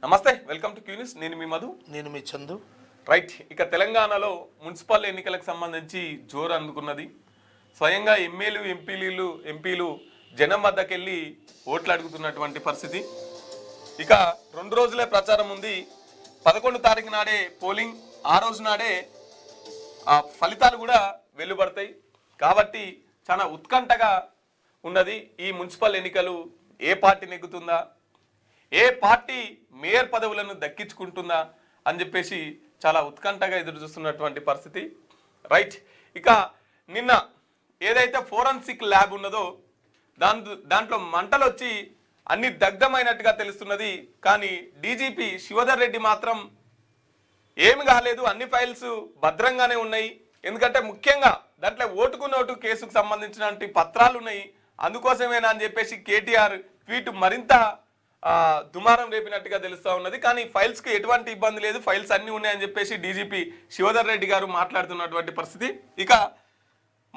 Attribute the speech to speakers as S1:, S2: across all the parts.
S1: నమస్తే, welcome to క్యూనిస్. నేను మీ మధు.
S2: నేను మీ చందు.
S1: రైట్, ఇక తెలంగాణలో మున్సిపల్ ఎన్నికలకు సంబంధించి జోరు అందుకున్నది. స్వయంగా ఎంపీలు జనం వద్దకెళ్ళి ఓట్లు అడుగుతున్నటువంటి పరిస్థితి. ఇక 2 రోజులే ప్రచారం ఉంది. 11 తారీఖు నాడే పోలింగ్, ఆ రోజు నాడే ఆ ఫలితాలు కూడా వెలువడతాయి. కాబట్టి చాలా ఉత్కంఠగా ఉన్నది ఈ మున్సిపల్ ఎన్నికలు. ఏ పార్టీ నెగ్గుతుందా, ఏ పార్టీ మేయర్ పదవులను దక్కించుకుంటుందా అని చెప్పేసి చాలా ఉత్కంఠగా ఎదురు చూస్తున్నటువంటి పరిస్థితి. రైట్, ఇక నిన్న ఏదైతే ఫోరెన్సిక్ ల్యాబ్ ఉన్నదో దాంట్లో మంటలు వచ్చి అన్ని దగ్ధమైనట్టుగా తెలుస్తున్నది. కానీ డీజీపీ శివధర్ రెడ్డి మాత్రం ఏమి కాలేదు, అన్ని ఫైల్స్ భద్రంగానే ఉన్నాయి. ఎందుకంటే ముఖ్యంగా దాంట్లో ఓటుకు నోటు కేసుకు సంబంధించినటువంటి పత్రాలు ఉన్నాయి. అందుకోసమేనా అని చెప్పేసి కేటీఆర్ ట్వీట్ మరింత దుమారం రేపినట్టుగా తెలుస్తూ ఉన్నది. కానీ ఫైల్స్కి ఎటువంటి ఇబ్బంది లేదు, ఫైల్స్ అన్నీ ఉన్నాయని చెప్పేసి డీజీపీ శివధర్ రెడ్డి గారు మాట్లాడుతున్నటువంటి పరిస్థితి. ఇక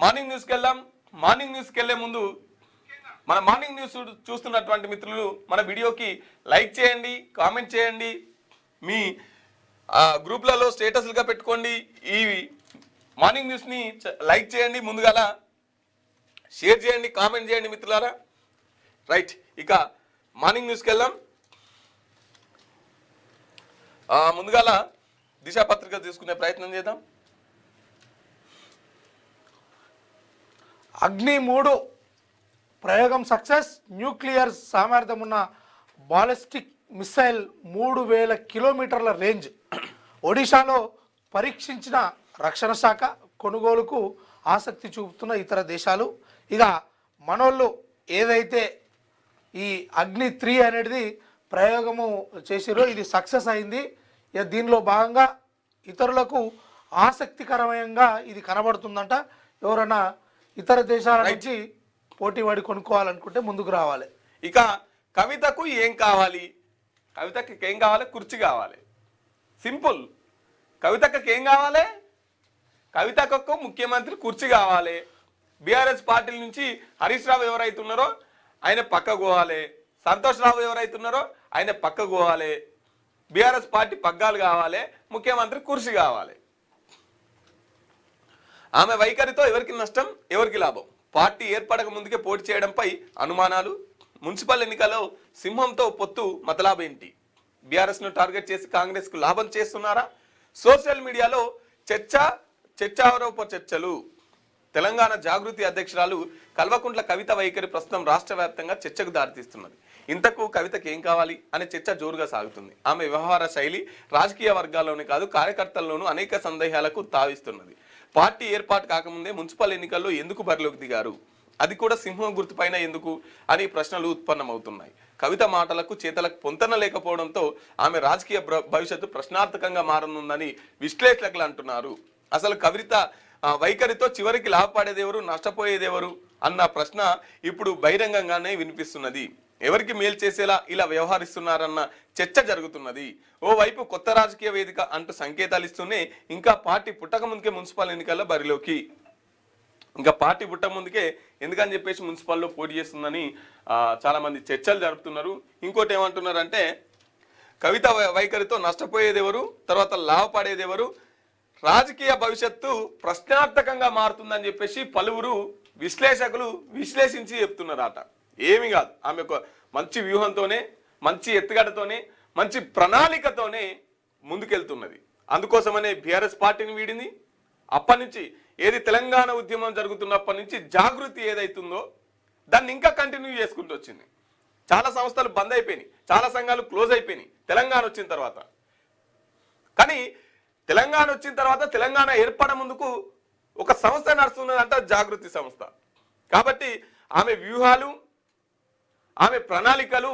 S1: మార్నింగ్ న్యూస్కి వెళ్దాం. మార్నింగ్ న్యూస్కి వెళ్లే ముందు మన మార్నింగ్ న్యూస్ చూస్తున్నటువంటి మిత్రులు మన వీడియోకి లైక్ చేయండి, కామెంట్ చేయండి, మీ గ్రూప్లలో స్టేటస్లుగా పెట్టుకోండి. ఈ మార్నింగ్ న్యూస్ని లైక్ చేయండి, ముందుగాల షేర్ చేయండి, కామెంట్ చేయండి మిత్రులారా. రైట్, ఇక మార్నింగ్ న్యూస్కి వెళ్దాం. ముందుగాల దిశాపత్రిక తీసుకునే ప్రయత్నం చేద్దాం.
S2: అగ్ని 3 ప్రయోగం సక్సెస్. న్యూక్లియర్ సామర్థ్యం ఉన్న బాలిస్టిక్ మిసైల్ 3000 కిలోమీటర్ల రేంజ్. ఒడిశాలో పరీక్షించిన రక్షణ శాఖ కొనుగోలుకు ఆసక్తి చూపుతున్న ఇతర దేశాలు. ఇక మనోళ్ళు ఏదైతే ఈ అగ్ని 3 అనేది ప్రయోగము చేసిరో ఇది సక్సెస్ అయింది. ఇక దీనిలో భాగంగా ఇతరులకు ఆసక్తికరంగా ఇది కనబడుతుందంట. ఎవరైనా ఇతర దేశాల నుంచి పోటీ పడి కొనుక్కోవాలనుకుంటే ముందుకు రావాలి.
S1: ఇక కవితకు ఏం కావాలి? కవితకి ఏం కావాలి? కుర్చీ కావాలి. సింపుల్. కవితకు ఏం కావాలి? కవితకు ముఖ్యమంత్రి కుర్చీ కావాలి. బీఆర్ఎస్ పార్టీల నుంచి హరీష్ రావు ఎవరైతున్నారో ఆయన పక్కకు పోవాలి, సంతోష్ రావు ఎవరైతున్నారో ఆయన పక్కకు పోవాలి. బీఆర్ఎస్ పార్టీ పగ్గాలు కావాలి, ముఖ్యమంత్రి కుర్చీ కావాలి. ఆమె వైఖరితో ఎవరికి నష్టం, ఎవరికి లాభం? పార్టీ ఏర్పడక ముందుకే పోటీ చేయడంపై అనుమానాలు. మున్సిపల్ ఎన్నికల్లో సింహంతో పొత్తు మతలాభేంటి? బీఆర్ఎస్ను టార్గెట్ చేసి కాంగ్రెస్కు లాభం చేస్తున్నారా? సోషల్ మీడియాలో చర్చలు. తెలంగాణ జాగృతి అధ్యక్షురాలు కల్వకుంట్ల కవిత వైఖరి ప్రస్తుతం రాష్ట్ర వ్యాప్తంగా చర్చకు దారితీస్తున్నది. ఇంతకు కవితకు ఏం కావాలి అనే చర్చ జోరుగా సాగుతుంది. ఆమె వ్యవహార శైలి రాజకీయ వర్గాల్లోనే కాదు కార్యకర్తల్లోనూ అనేక సందేహాలకు తావిస్తున్నది. పార్టీ ఏర్పాటు కాకముందే మున్సిపల్ ఎన్నికల్లో ఎందుకు బరిలోకి దిగారు, అది కూడా సింహం గుర్తుపైన ఎందుకు అని ప్రశ్నలు ఉత్పన్నమవుతున్నాయి. కవిత మాటలకు చేతలకు పొంతన లేకపోవడంతో ఆమె రాజకీయ భవిష్యత్తు ప్రశ్నార్థకంగా మారనుందని విశ్లేషకులు అంటున్నారు. అసలు కవిత వైఖరితో చివరికి లాభపడేదెవరు, నష్టపోయేదెవరు అన్న ప్రశ్న ఇప్పుడు బహిరంగంగానే వినిపిస్తున్నది. ఎవరికి మేలు చేసేలా ఇలా వ్యవహరిస్తున్నారన్న చర్చ జరుగుతున్నది. ఓవైపు కొత్త రాజకీయ వేదిక అంటూ సంకేతాలు ఇస్తూనే ఇంకా పార్టీ పుట్టక ముందుకే మున్సిపల్ ఎన్నికల్లో బరిలోకి, ఇంకా పార్టీ పుట్టక ముందుకే ఎందుకని చెప్పేసి మున్సిపల్లో పోటీ చేస్తుందని చాలా మంది చర్చలు జరుపుతున్నారు. ఇంకోటి ఏమంటున్నారంటే కవిత వైఖరితో నష్టపోయేదెవరు, తర్వాత లాభపడేదెవరు, రాజకీయ భవిష్యత్తు ప్రశ్నార్థకంగా మారుతుందని చెప్పేసి పలువురు విశ్లేషకులు విశ్లేషించి చెప్తున్నారట. ఏమి కాదు, ఆమె ఒక మంచి వ్యూహంతోనే, మంచి ఎత్తుగడతోనే, మంచి ప్రణాళికతోనే ముందుకెళ్తున్నది. అందుకోసమనే బీఆర్ఎస్ పార్టీని వీడింది. అప్పటి నుంచి ఏది తెలంగాణ ఉద్యమం జరుగుతున్నప్పటి నుంచి జాగృతి ఏదైతుందో దాన్ని ఇంకా కంటిన్యూ చేసుకుంటూ వచ్చింది. చాలా సంస్థలు బంద్ అయిపోయినాయి, చాలా సంఘాలు క్లోజ్ అయిపోయినాయి తెలంగాణ వచ్చిన తర్వాత. కానీ తెలంగాణ వచ్చిన తర్వాత తెలంగాణ ఏర్పడ ముందుకు ఒక సంస్థ నడుస్తున్నదంట, జాగృతి సంస్థ. కాబట్టి ఆమె వ్యూహాలు, ఆమె ప్రణాళికలు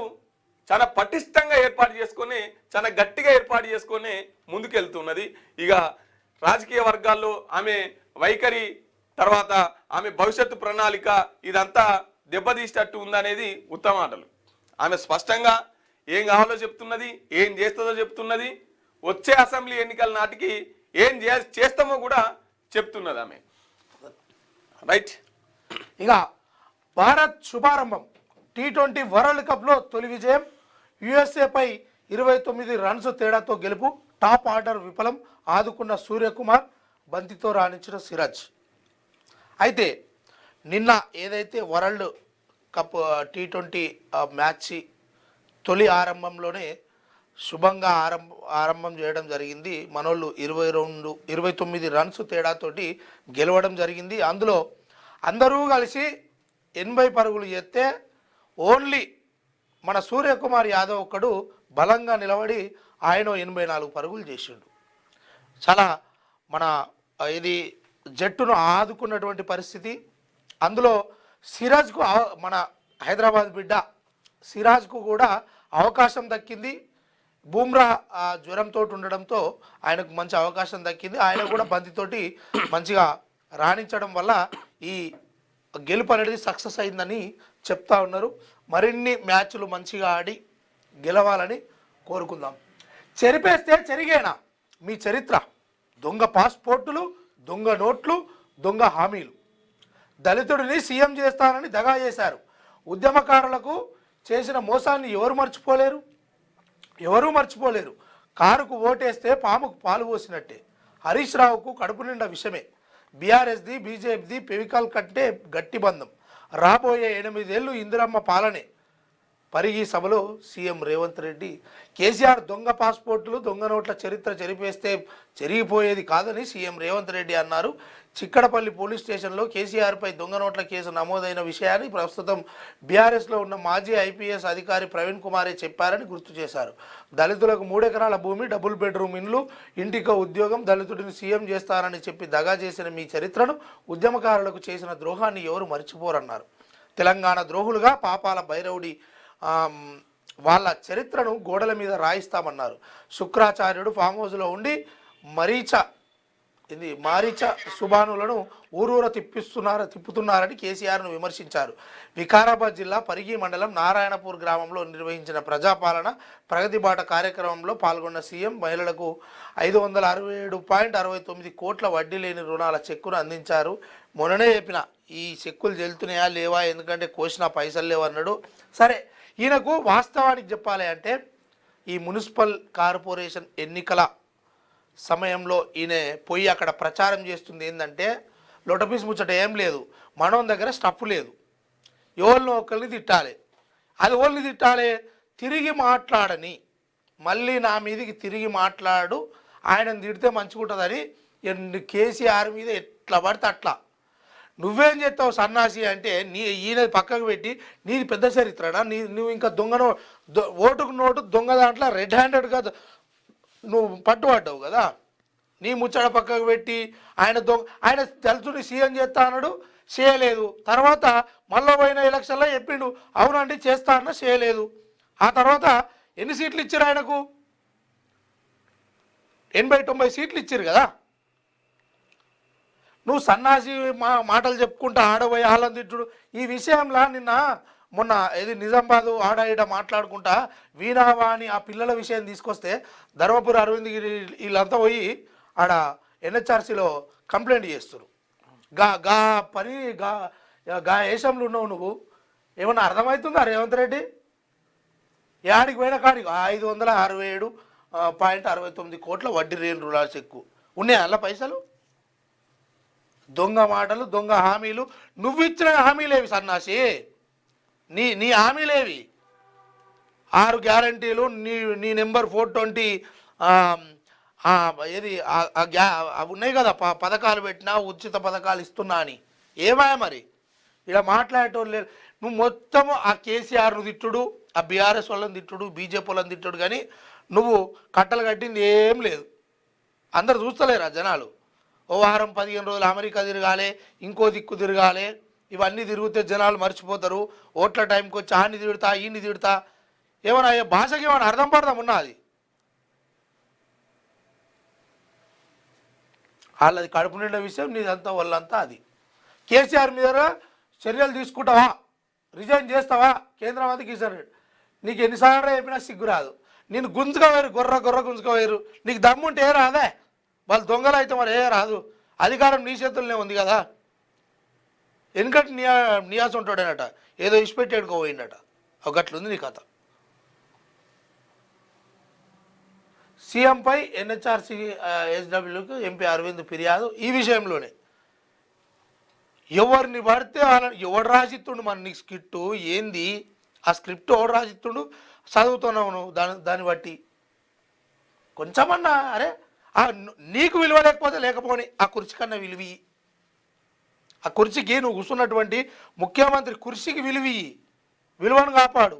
S1: చాలా పటిష్టంగా ఏర్పాటు చేసుకొని, చాలా గట్టిగా ఏర్పాటు చేసుకొని ముందుకెళ్తున్నది. ఇక రాజకీయ వర్గాల్లో ఆమె వైఖరి తర్వాత ఆమె భవిష్యత్తు ప్రణాళిక ఇదంతా దెబ్బతీసేటట్టు ఉందనేది ఉత్తమాటలు. ఆమె స్పష్టంగా ఏం కావాలో చెప్తున్నది, ఏం చేస్తుందో చెప్తున్నది. వచ్చే అసెంబ్లీ ఎన్నికల నాటికి ఏం చేస్తామో కూడా చెప్తున్నది ఆమె. రైట్,
S2: ఇక భారత్ శుభారంభం. T20 వరల్డ్ కప్లో తొలి విజయం. యుఎస్ఏపై 29 రన్స్ తేడాతో గెలుపు, టాప్ ఆర్డర్ విఫలం, ఆదుకున్న సూర్యకుమార్, బంతితో రాణించిన సిరాజ్. అయితే నిన్న ఏదైతే వరల్డ్ కప్ T20 మ్యాచ్ తొలి ఆరంభంలోనే శుభంగా ఆరంభం చేయడం జరిగింది. మనోళ్ళు 29 రన్స్ తేడాతోటి గెలవడం జరిగింది. అందులో అందరూ కలిసి 80 పరుగులు చేస్తే ఓన్లీ మన సూర్యకుమార్ యాదవ్ ఒక్కడు బలంగా నిలబడి ఆయన 84 పరుగులు చేసిండు. చాలా మన ఇది జట్టును ఆదుకున్నటువంటి పరిస్థితి. అందులో సిరాజ్కు మన హైదరాబాద్ బిడ్డ సిరాజ్కు కూడా అవకాశం దక్కింది. బూమ్రా జ్వరంతో ఉండడంతో ఆయనకు మంచి అవకాశం దక్కింది. ఆయన కూడా బంతితోటి మంచిగా రాణించడం వల్ల ఈ గెలుపు అనేది సక్సెస్ అయిందని చెప్తా ఉన్నారు. మరిన్ని మ్యాచ్లు మంచిగా ఆడి గెలవాలని కోరుకుందాం. చెరిపేస్తే చెరిగేనా మీ చరిత్ర? దొంగ పాస్పోర్టులు, దొంగ నోట్లు, దొంగ హామీలు. దళితుడిని సీఎం చేస్తానని దగా చేశారు. ఉద్యమకారులకు చేసిన మోసాన్ని ఎవరూ మర్చిపోలేరు. కారుకు ఓటేస్తే పాముకు పాలు పోసినట్టే. హరీష్ రావుకు కడుపు నిండా విషమే. బీఆర్ఎస్ది బీజేపీది పెవికాల్ కంటే గట్టి బంధం. రాబోయే 8 ఏళ్ళు ఇందిరమ్మ పాలనే. పరిగి సభలో సీఎం రేవంత్ రెడ్డి. కేసీఆర్ దొంగ పాస్పోర్టులు, దొంగ నోట్ల చరిత్ర చెరిపేస్తే చెరిగిపోయేది కాదని సీఎం రేవంత్ రెడ్డి అన్నారు. చిక్కడపల్లి పోలీస్ స్టేషన్లో కేసీఆర్పై దొంగ నోట్ల కేసు నమోదైన విషయాన్ని ప్రస్తుతం బీఆర్ఎస్లో ఉన్న మాజీ ఐపీఎస్ అధికారి ప్రవీణ్ కుమారే చెప్పారని గుర్తు చేశారు. దళితులకు 3 ఎకరాల భూమి, డబుల్ బెడ్రూమ్ ఇండ్లు, ఇంటికో ఉద్యోగం, దళితుడిని సీఎం చేస్తారని చెప్పి దగా చేసిన మీ చరిత్రను, ఉద్యమకారులకు చేసిన ద్రోహాన్ని ఎవరు మర్చిపోరన్నారు. తెలంగాణ ద్రోహులుగా పాపాల భైరవుడి వాళ్ళ చరిత్రను గోడల మీద రాయిస్తామన్నారు. శుక్రాచార్యుడు ఫామ్ హౌస్లో ఉండి మారీచ సుబానులను ఊరూర తిప్పుతున్నారని కేసీఆర్ను విమర్శించారు. వికారాబాద్ జిల్లా పరిగి మండలం నారాయణపూర్ గ్రామంలో నిర్వహించిన ప్రజాపాలన ప్రగతి బాట కార్యక్రమంలో పాల్గొన్న సీఎం మహిళలకు 567.69 కోట్ల వడ్డీ లేని రుణాల చెక్కును అందించారు. మొన్ననే చెప్పిన ఈ చెక్కులు చెల్లుతున్నాయా లేవా, ఎందుకంటే కోసిన పైసలు లేవన్నాడు. సరే, ఈయనకు వాస్తవానికి చెప్పాలి అంటే ఈ మున్సిపల్ కార్పొరేషన్ ఎన్నికల సమయంలో ఈయన పోయి అక్కడ ప్రచారం చేస్తుంది ఏంటంటే లొటపీస్ ముచ్చట ఏం లేదు, మనోన్ దగ్గర స్టఫ్ లేదు, ఎవరిని ఒకరిని తిట్టాలి. అది ఎవరిని తిట్టాలి? తిరిగి మాట్లాడని, మళ్ళీ నా మీదకి తిరిగి మాట్లాడు, ఆయనను తిడితే మంచిగుంటుందని కేసీఆర్ మీద ఎట్లా పడితే అట్లా. నువ్వేం చేస్తావు సన్నాసి అంటే ఈయన పక్కకు పెట్టి నీది పెద్ద చరిత్రనా, నువ్వు ఇంకా ఓటుకు నోటు దొంగ దాంట్లో రెడ్ హ్యాండెడ్గా నువ్వు పట్టుబడ్డావు కదా. నీ ముచ్చట పక్కకు పెట్టి ఆయన దళితుడిని సీఎం చేస్తా అన్నాడు, చేయలేదు. తర్వాత మళ్ళీ పోయిన ఎలక్షన్లో చెప్పిండు అవునండి చేస్తా అన్నా, చేయలేదు. ఆ తర్వాత ఎన్ని సీట్లు ఇచ్చారు ఆయనకు? 80-90 సీట్లు ఇచ్చారు కదా. నువ్వు సన్నాసి మాటలు చెప్పుకుంటా ఆడబోయి ఆళ్ళని తిట్టుడు. ఈ విషయంలో మొన్న నిజామాబాదు ఆడ మాట్లాడుకుంటా వీణావాణి ఆ పిల్లల విషయం తీసుకొస్తే ధర్మపురి అరవింద్గిరి వీళ్ళంతా పోయి ఆడ ఎన్హెచ్ఆర్సీలో కంప్లైంట్ చేస్తారు. గా ఏషంలో ఉన్నావు నువ్వు. ఏమన్నా అర్థమవుతుందా రేవంత్ రెడ్డి? యాడికి పోయిన కాడికి 567.69 కోట్ల వడ్డీ లేని రుణాల చెక్కు ఉన్నాయి. అలా పైసలు దొంగ మాటలు, దొంగ హామీలు. నువ్వు ఇచ్చిన హామీలేవి సన్నాసి? నీ హామీలేవి? 6 గ్యారంటీలు, నీ నెంబర్ 420 అవి ఉన్నాయి కదా పథకాలు పెట్టినా, ఉచిత పథకాలు ఇస్తున్నా అని. ఏమాయ మరి ఇలా మాట్లాడేటోళ్ళు లేరు. నువ్వు మొత్తము ఆ కేసీఆర్ను తిట్టుడు, ఆ బీఆర్ఎస్ వాళ్ళని తిట్టుడు, బీజేపీ వాళ్ళని తిట్టుడు, కానీ నువ్వు కట్టలు కట్టింది ఏం లేదు. అందరు చూస్తలేరా జనాలు? ఓ వారం 15 రోజులు అమెరికా తిరగాలి, ఇంకో దిక్కు తిరగాలి. ఇవన్నీ తిరిగితే జనాలు మర్చిపోతారు. ఓట్ల టైంకి వచ్చి ఆన్ని తిడుతా ఈయన్ని తిడుతా. ఏమన్నా భాషకి ఏమైనా అర్థం పడదాం ఉన్నది? వాళ్ళది కడుపు నిండా విషయం, నీదంతా వాళ్ళంతా అది. కేసీఆర్ మీద చర్యలు తీసుకుంటావా, రిజైన్ చేస్తావా కేంద్ర మంత్రి కిషన్ రెడ్డి? నీకు ఎన్నిసార్లు చెప్పినా సిగ్గురాదు. నేను గుంజుకోవేరు, గొర్ర గుంజుకోవేరు. నీకు దమ్ముంటే ఏ రాదే? వాళ్ళు దొంగలు అయితే మరి ఏ రాదు. అధికారం నీ చేతుల్లోనే ఉంది కదా. ఎందుకంటే నియాసం ఉంటాడనట, ఏదో ఇష్టపెట్టేడుకో పోయిండట. ఒక గట్లుంది నీ కథ. సీఎంపై ఎన్హెచ్ఆర్సీ ఎస్డబ్ల్యూకు ఎంపీ అరవింద్ ఫిర్యాదు ఈ విషయంలోనే. ఎవరిని పడితే ఎవడు రాసిస్తుండు మన నీకు స్క్రిప్టు ఏంది, ఆ స్క్రిప్ట్ ఎవడు రాసిస్తుండు చదువుతున్నావు నువ్వు దాన్ని బట్టి కొంచెమన్నా అరే నీకు విలువ లేకపోతే లేకపోని ఆ కుర్చీ కన్నా విలువి, ఆ కుర్చీకి నువ్వు కూర్చున్నటువంటి ముఖ్యమంత్రి కుర్చీకి విలువను కాపాడు.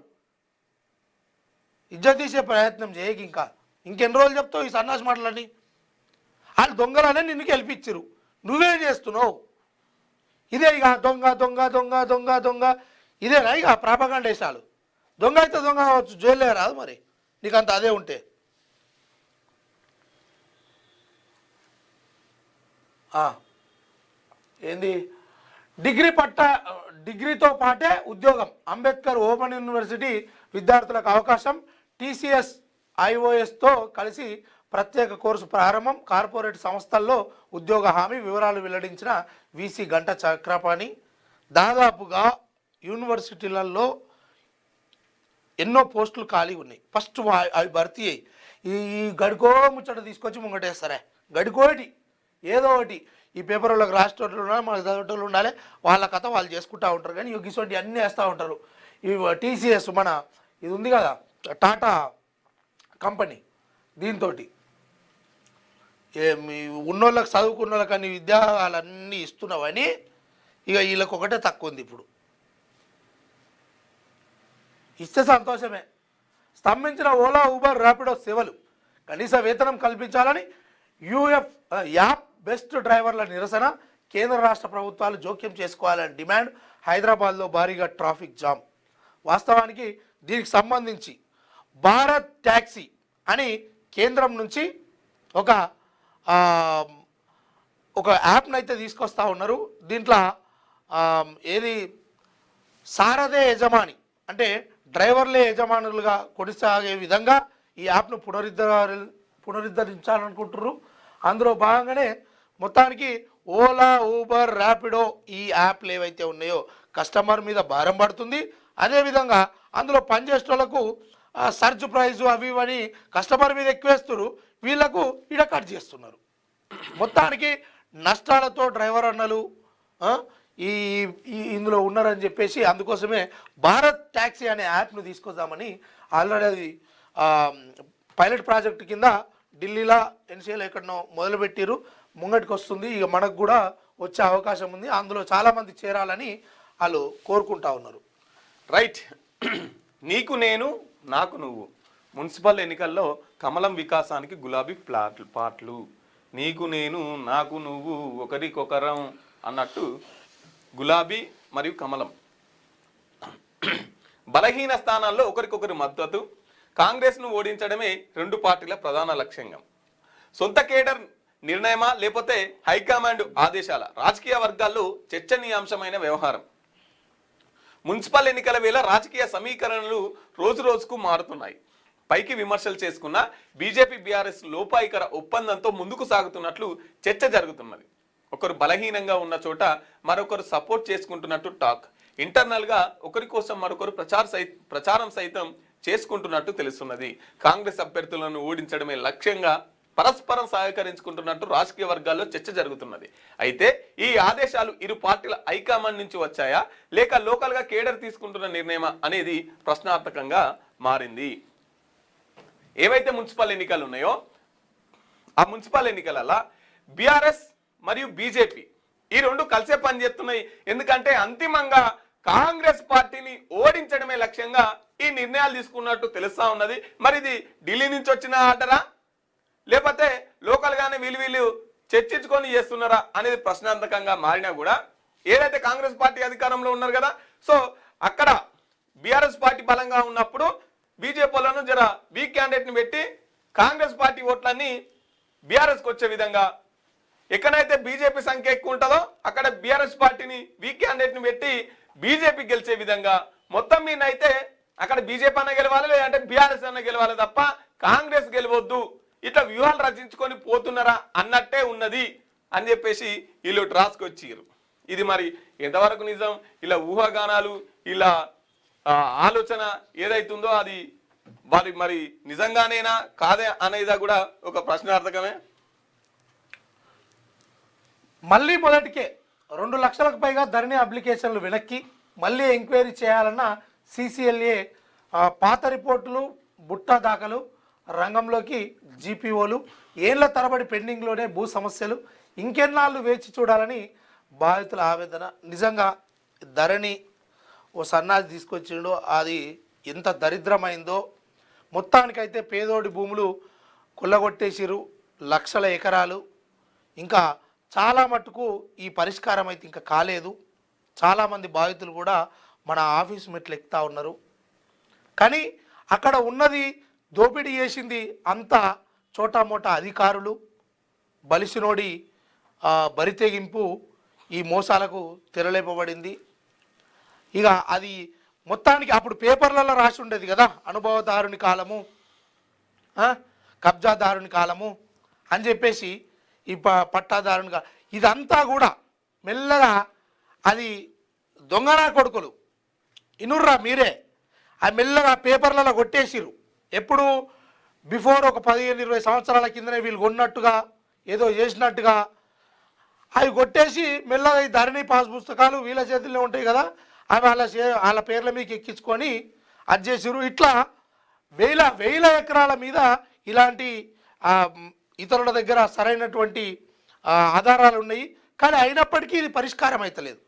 S2: ఇజ్జత్ తీసే ప్రయత్నం చేయక ఇంకెన్ని రోజులు చెప్తావు ఈ సన్నాసి మాటలని? వాళ్ళు దొంగలనే నిన్ను గెలిపించరు, నువ్వేం చేస్తున్నావు? ఇదే ఇక దొంగ దొంగ దొంగ దొంగ దొంగ ఇదేనా ఇక ప్రాపగాండేశాలు? దొంగ అయితే దొంగ కావచ్చు, జైల్లో రాదు మరి నీకంత అదే ఉంటే. ఏంది డిగ్రీతో పాటే ఉద్యోగం, అంబేద్కర్ ఓపెన్ యూనివర్సిటీ విద్యార్థులకు అవకాశం, టీసీఎస్ ఐఓఎస్తో కలిసి ప్రత్యేక కోర్సు ప్రారంభం, కార్పొరేట్ సంస్థల్లో ఉద్యోగ హామీ వివరాలు వెల్లడించిన వీసీ గంట చక్రపాణి. దాదాపుగా యూనివర్సిటీలలో ఎన్నో పోస్టులు ఖాళీ ఉన్నాయి, ఫస్ట్ అవి భర్తీ అయ్యి ఈ గడికో ముచ్చట తీసుకొచ్చి ముంగటేస్తారే, గడికోటి ఏదో ఒకటి ఈ పేపర్ వాళ్ళకి రాసేటోళ్ళు ఉండాలి, మనకు చదివేటోళ్ళు ఉండాలి, వాళ్ళ కథ వాళ్ళు చేసుకుంటూ ఉంటారు. కానీ ఇటువంటి అన్నీ వేస్తూ ఉంటారు. ఈ టీసీఎస్ మన ఇది ఉంది కదా టాటా కంపెనీ, దీంతో ఉన్నోళ్ళకి చదువుకున్న వాళ్ళకి అన్ని విద్యాలన్నీ ఇస్తున్నావని ఇక వీళ్ళకి ఒకటే తక్కువ ఉంది. ఇప్పుడు ఇస్తే సంతోషమే. స్తంభించిన ఓలా ఊబర్ ర్యాపిడో సేవలు కనీస వేతనం కల్పించాలని యాప్ బెస్ట్ డ్రైవర్ల నిరసన, కేంద్ర రాష్ట్ర ప్రభుత్వాలు జోక్యం చేసుకోవాలని డిమాండ్, హైదరాబాద్లో భారీగా ట్రాఫిక్ జామ్. వాస్తవానికి దీనికి సంబంధించి భారత్ ట్యాక్సీ అని కేంద్రం నుంచి ఒక యాప్ను అయితే తీసుకొస్తూ ఉన్నారు. దీంట్లో ఏది సారథే యజమాని అంటే డ్రైవర్లే యజమానులుగా కొనసాగే విధంగా ఈ యాప్ను పునరుద్ధరించాలనుకుంటున్నారు. అందులో భాగంగానే మొత్తానికి ఓలా ఊబర్ ర్యాపిడో ఈ యాప్లు ఏవైతే ఉన్నాయో కస్టమర్ మీద భారం పడుతుంది. అదేవిధంగా అందులో పనిచేసే వాళ్ళకు సర్చ్ ప్రైజు అవి ఇవని కస్టమర్ మీద ఎక్కువేస్తారు, వీళ్లకు ఈడ కట్ చేస్తున్నారు. మొత్తానికి నష్టాలతో డ్రైవర్ అన్నలు ఈ ఇందులో ఉన్నారని చెప్పేసి అందుకోసమే భారత్ ట్యాక్సీ అనే యాప్ను తీసుకొద్దామని ఆల్రెడీ అది పైలట్ ప్రాజెక్ట్ కింద ఢిల్లీలో ఎన్సీఏలో ఎక్కడనో మొదలుపెట్టిరు, ముంగటికి వస్తుంది. ఇక మనకు కూడా వచ్చే అవకాశం ఉంది. అందులో చాలామంది చేరాలని వాళ్ళు కోరుకుంటా ఉన్నారు.
S1: రైట్. నీకు నేను నాకు నువ్వు మున్సిపల్ ఎన్నికల్లో కమలం వికాసానికి గులాబీ పాటలు, నీకు నేను నాకు నువ్వు ఒకరికొకరం అన్నట్టు గులాబీ మరియు కమలం బలహీన స్థానాల్లో ఒకరికొకరి మద్దతు, కాంగ్రెస్ను ఓడించడమే రెండు పార్టీల ప్రధాన లక్ష్యంగా. సొంత కేడర్ నిర్ణయమా లేకపోతే హైకమాండ్ ఆదేశాల? రాజకీయ వర్గాల్లో చర్చనీయాంశమైన వ్యవహారం. మున్సిపల్ ఎన్నికల వేళ రాజకీయ సమీకరణలు రోజు రోజుకు మారుతున్నాయి. పైకి విమర్శలు చేసుకున్న బీజేపీ బీఆర్ఎస్ లోపాయికర ఒప్పందంతో ముందుకు సాగుతున్నట్లు చర్చ జరుగుతున్నది. ఒకరు బలహీనంగా ఉన్న చోట మరొకరు సపోర్ట్ చేసుకుంటున్నట్టు టాక్. ఇంటర్నల్గా ఒకరి కోసం మరొకరు ప్రచారం సైతం చేసుకుంటున్నట్టు తెలుస్తున్నది. కాంగ్రెస్ అభ్యర్థులను ఓడించడమే లక్ష్యంగా పరస్పరం సహకరించుకుంటున్నట్టు రాజకీయ వర్గాల్లో చర్చ జరుగుతున్నది. అయితే ఈ ఆదేశాలు ఇరు పార్టీల హైకమాండ్ నుంచి వచ్చాయా లేక లోకల్గా కేడర్ తీసుకుంటున్న నిర్ణయమా అనేది ప్రశ్నార్థకంగా మారింది. ఏవైతే మున్సిపల్ ఎన్నికలు ఉన్నాయో ఆ మున్సిపల్ ఎన్నికలలో బీఆర్ఎస్ మరియు బీజేపీ ఈ రెండు కలిసే పనిచేస్తున్నాయి. ఎందుకంటే అంతిమంగా కాంగ్రెస్ పార్టీని ఓడించడమే లక్ష్యంగా ఈ నిర్ణయాలు తీసుకున్నట్టు తెలుస్తా ఉన్నది. మరి ఇది ఢిల్లీ నుంచి వచ్చిన ఆర్డరా లేకపోతే లోకల్గానే వీళ్ళు చర్చించుకొని చేస్తున్నారా అనేది ప్రశ్నార్థకంగా మారినా కూడా ఏదైతే కాంగ్రెస్ పార్టీ అధికారంలో ఉన్నారు కదా, సో అక్కడ బీఆర్ఎస్ పార్టీ బలంగా ఉన్నప్పుడు బీజేపీ వాళ్ళను జర వీక్ క్యాండిడేట్ని పెట్టి కాంగ్రెస్ పార్టీ ఓట్లన్నీ బీఆర్ఎస్కి వచ్చే విధంగా, ఎక్కడైతే బీజేపీ సంఖ్య ఎక్కువ ఉంటుందో అక్కడ బీఆర్ఎస్ పార్టీని వీక్ క్యాండిడేట్ని పెట్టి బీజేపీ గెలిచే విధంగా, మొత్తం మీద అయితే అక్కడ బీజేపీ అన్న గెలవాలి లేదంటే బీఆర్ఎస్ అన్న గెలవాలి తప్ప కాంగ్రెస్ గెలవద్దు, ఇట్లా వ్యూహాలు రచించుకొని పోతున్నారా అన్నట్టే ఉన్నది అని చెప్పేసి వీళ్ళు రాసుకొచ్చారు. ఇది మరి ఎంతవరకు నిజం? ఇలా ఊహాగానాలు ఇలా ఆలోచన ఏదైతుందో అది మరి నిజంగానేనా కాదే అనేదా కూడా ఒక ప్రశ్నార్థకమే.
S2: మళ్ళీ మొదటికే 2 లక్షలకు పైగా ధరణి అప్లికేషన్లు వెనక్కి మళ్ళీ ఎంక్వైరీ చేయాలన్న సిసిఎల్ఏ పాత రిపోర్టులు బుట్టా దాఖలు రంగంలోకి జీపీఓలు ఏళ్ల తరబడి పెండింగ్లోనే భూ సమస్యలు ఇంకెన్నాళ్ళు వేచి చూడాలని బాధితుల ఆవేదన. నిజంగా ధరణి ఓ సన్నాసి తీసుకొచ్చిండో అది ఎంత దరిద్రమైందో. మొత్తానికైతే పేదోడి భూములు కొల్లగొట్టేసిరు, లక్షల ఎకరాలు. ఇంకా చాలా మట్టుకు ఈ పరిష్కారం అయితే ఇంకా కాలేదు. చాలామంది బాధితులు కూడా మన ఆఫీస్ మెట్లు ఎక్కుతూ ఉన్నారు. కానీ అక్కడ ఉన్నది దోపిడీ చేసింది అంతా చోటామోటా అధికారులు, బలిసినోడి బరితెగింపు ఈ మోసాలకు తెరలేపబడింది. ఇక అది మొత్తానికి అప్పుడు పేపర్లలో రాసి ఉండేది కదా, అనుభవదారుని కాలము, కబ్జాదారుని కాలము అని చెప్పేసి ఈ పట్టాదారునిగా ఇదంతా కూడా మెల్లగా అది దొంగనా కొడుకులు ఇనుర్రా మీరే ఆ మెల్లగా పేపర్లలో కొట్టేసిరు. ఎప్పుడు బిఫోర్ ఒక 15-20 సంవత్సరాల కిందనే వీళ్ళు కొన్నట్టుగా ఏదో చేసినట్టుగా అవి కొట్టేసి మెల్లగా ఈ ధరణి పాస్ పుస్తకాలు వీళ్ళ చేతుల్లో ఉంటాయి కదా, అవి వాళ్ళ పేర్ల మీకు ఎక్కించుకొని అది చేసిరు. ఇట్లా వేల ఎకరాల మీద ఇలాంటి ఇతరుల దగ్గర సరైనటువంటి ఆధారాలు ఉన్నాయి. కానీ అయినప్పటికీ ఇది పరిష్కారం అవుతలేదు.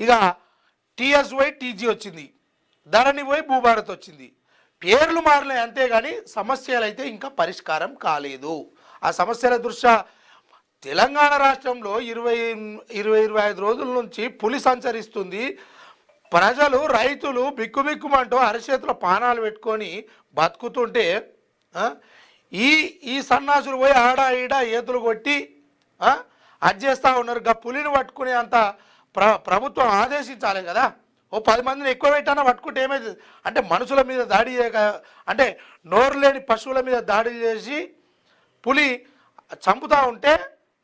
S2: ఇక టీఎస్ పోయి టీజీ వచ్చింది, ధరణి పోయి భూభారత్ వచ్చింది, పేర్లు మారినాయి అంతేగాని సమస్యలు అయితే ఇంకా పరిష్కారం కాలేదు. ఆ సమస్యల దృష్ట్యా తెలంగాణ రాష్ట్రంలో 20-25 రోజుల నుంచి పులి సంచరిస్తుంది. ప్రజలు రైతులు బిక్కుబిక్కుమంటూ అరచేతుల పానాలు పెట్టుకొని బతుకుతుంటే ఈ సన్నాసులు పోయి ఆడ ఈడ ఏతులు కొట్టి అది చేస్తూ ఉన్నారు. గా పులిని పట్టుకునే అంత ప్రభుత్వం ఆదేశించాలి కదా. ఓ 10 మందిని ఎక్కువ పెట్టానా పట్టుకుంటే ఏమైంది అంటే మనుషుల మీద దాడి చేయక అంటే నోరు లేని పశువుల మీద దాడి చేసి పులి చంపుతూ ఉంటే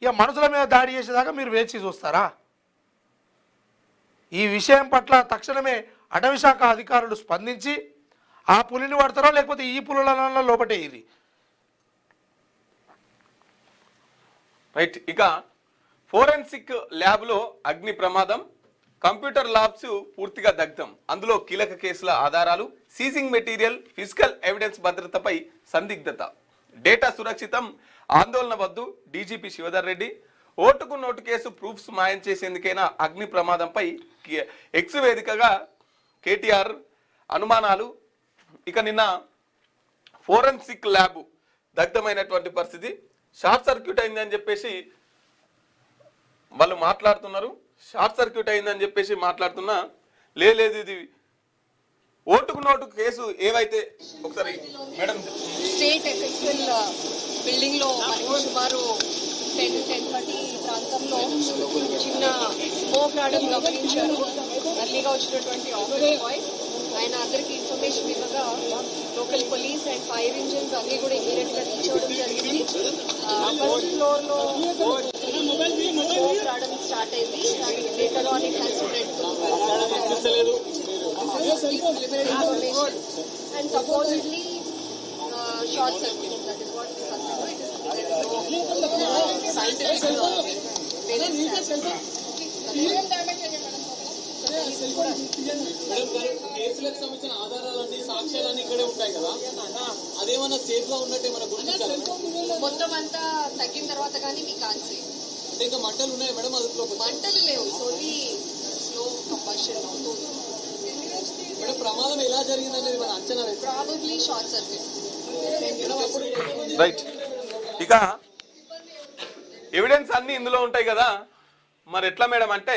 S2: ఇక మనుషుల మీద దాడి చేసేదాకా మీరు వేచి చూస్తారా? ఈ విషయం పట్ల తక్షణమే అటవీ శాఖ అధికారులు స్పందించి ఆ పులిని పడతారో లేకపోతే ఈ పులుల లోపటే ఇది
S1: రైట్. ఇక ఫోరెన్సిక్ ల్యాబ్లో అగ్ని ప్రమాదం, కంప్యూటర్ ల్యాబ్స్ పూర్తిగా దగ్ధం, అందులో కీలక కేసుల ఆధారాలు, సీజింగ్ మెటీరియల్, ఫిజికల్ ఎవిడెన్స్ భద్రతపై సందిగ్ధత, డేటా సురక్షితం, ఆందోళన వద్దు డీజీపీ శివధర్ రెడ్డి. ఓటుకు నోటు కేసు ప్రూఫ్స్ మాయం చేసేందుకైనా అగ్ని ప్రమాదంపై ఎక్స్ వేదికగా కేటీఆర్ అనుమానాలు. ఇక నిన్న ఫోరెన్సిక్ ల్యాబ్ దగ్ధమైనటువంటి పరిస్థితి, షార్ట్ సర్క్యూట్ అయిందని చెప్పేసి వాళ్ళు మాట్లాడుతున్నారు. షార్ట్ సర్క్యూట్ అయిందని చెప్పేసి మాట్లాడుతున్నా లేదు ఇది ఓటుకు నోటు కేసు ఏవైతే ఒకసారి మేడం
S3: స్టేట్ ఎఫెక్చువల్ బిల్డింగ్ లో సుమారు 10-10:30 ప్రాంతంలో చిన్న స్మోక్ రావడం గమనించారు. అర్లీగా వచ్చినటువంటి ఆఫీస్ బాయ్ ఆయన అందరికీ ఇన్ఫర్మేషన్ ఇవ్వగా local police and fire engines అన్ని కూడా ఇమీడియట్ గా రీచ్ అవ్వడం జరిగింది. ఫస్ట్ ఫ్లోర్ లో స్మోక్ రావడం స్టార్ట్ అయింది. Later on it has spread information and supposedly short circuit. That is what we suspect. Scientific
S4: కేసులకు సంబంధించిన ఆధారాలన్నీ సాక్ష్యాలన్నీ ఇక్కడే ఉంటాయి కదా, అదేమన్నా సేఫ్ గా ఉన్నట్టే మన గుర్తించాలి.
S3: మొత్తం అంతా తగ్గిన తర్వాత కానీ మీకు ఆన్సర్
S4: అంటే ఇంకా మంటలు ఉన్నాయి మేడం, అందులో
S3: మంటలు లేవు. సోలీ స్లో కంబషన్ అవుతుంది.
S4: మేడం ప్రమాదం ఎలా జరిగిందనేది మన అంచనా
S3: ప్రాబబ్లీ షార్ట్ సర్క్యూట్.
S1: రైట్. ఇక ఎవిడెన్స్ అన్ని ఇందులో ఉంటాయి కదా, మరి ఎట్లా మేడం అంటే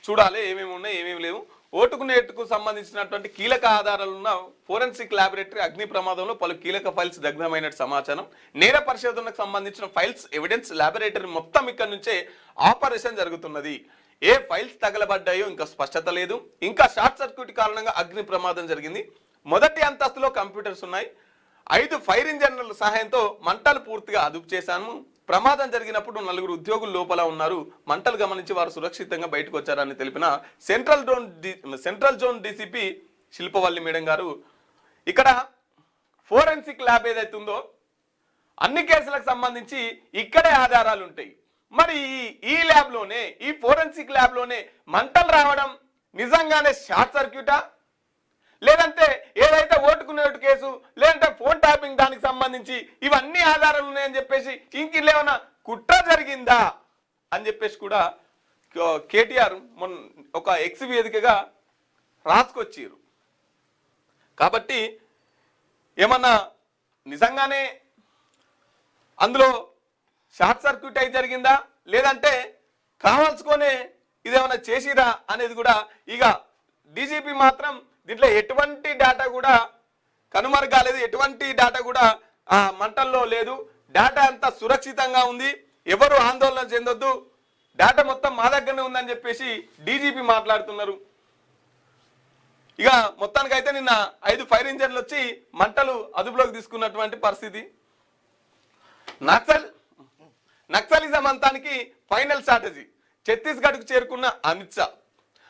S1: చూడాలి ఏమేమి ఉన్నాయి ఏమేమి లేవు. ఓటుకు నేటుకు సంబంధించినటువంటి కీలక ఆధారాలున్న ఫోరెన్సిక్ ల్యాబొరేటరీ అగ్ని ప్రమాదంలో పలు కీలక ఫైల్స్ దగ్ధమైనట్టు సమాచారం. నేర పరిశోధనకు సంబంధించిన ఫైల్స్ ఎవిడెన్స్ ల్యాబొరేటరీ మొత్తం ఇక్కడ నుంచే ఆపరేషన్ జరుగుతున్నది. ఏ ఫైల్స్ తగలబడ్డాయో ఇంకా స్పష్టత లేదు. ఇంకా షార్ట్ సర్క్యూట్ కారణంగా అగ్ని ప్రమాదం జరిగింది. మొదటి అంతస్తులో కంప్యూటర్స్ ఉన్నాయి. 5 ఫైర్ ఇంజన్ల సహాయంతో మంటలు పూర్తిగా అదుపు చేశాము. ప్రమాదం జరిగినప్పుడు 4 ఉద్యోగులు లోపల ఉన్నారు. మంటలు గమనించి వారు సురక్షితంగా బయటకు వచ్చారని తెలిపిన central zone DCP Shilpavalli madam గారు. ఇక్కడ ఫోరెన్సిక్ ల్యాబ్ ఏదైతే ఉందో అన్ని కేసులకు సంబంధించి ఇక్కడే ఆధారాలు ఉంటాయి. మరి ఈ ల్యాబ్లోనే, ఈ ఫోరెన్సిక్ ల్యాబ్లోనే మంటలు రావడం నిజంగానే షార్ట్ సర్క్యూటా, లేదంటే ఏదైతే ఓటుకునేటు కేసు, లేదంటే ఫోన్ ట్యాపింగ్ దానికి సంబంధించి ఇవన్నీ ఆధారాలు ఉన్నాయని చెప్పేసి ఇంకేమైనా కుట్ర జరిగిందా అని చెప్పేసి కూడా కేటీఆర్ మొన్న ఒక ఎక్స్ వేదికగా రాసుకొచ్చారు. కాబట్టి ఏమన్నా నిజంగానే అందులో షార్ట్ సర్క్యూట్ అయి జరిగిందా, లేదంటే కావాల్సుకొనే ఇదేమన్నా చేసిరా అనేది కూడా ఇక డీజీపీ మాత్రం దీంట్లో ఎటువంటి డేటా కూడా కనుమరుగాలేదు, ఎటువంటి డేటా కూడా ఆ మంటల్లో లేదు, డేటా అంతా సురక్షితంగా ఉంది, ఎవరు ఆందోళన చెందొద్దు, డేటా మొత్తం మా దగ్గరనే ఉందని చెప్పేసి డీజీపీ మాట్లాడుతున్నారు. ఇక మొత్తానికైతే నిన్న 5 ఫైర్ ఇంజన్లు వచ్చి మంటలు అదుపులోకి తీసుకున్నటువంటి పరిస్థితి. నక్సలిజం అంతానికి ఫైనల్ స్ట్రాటజీ, ఛత్తీస్గఢ్కు చేరుకున్న అమిత్ షా,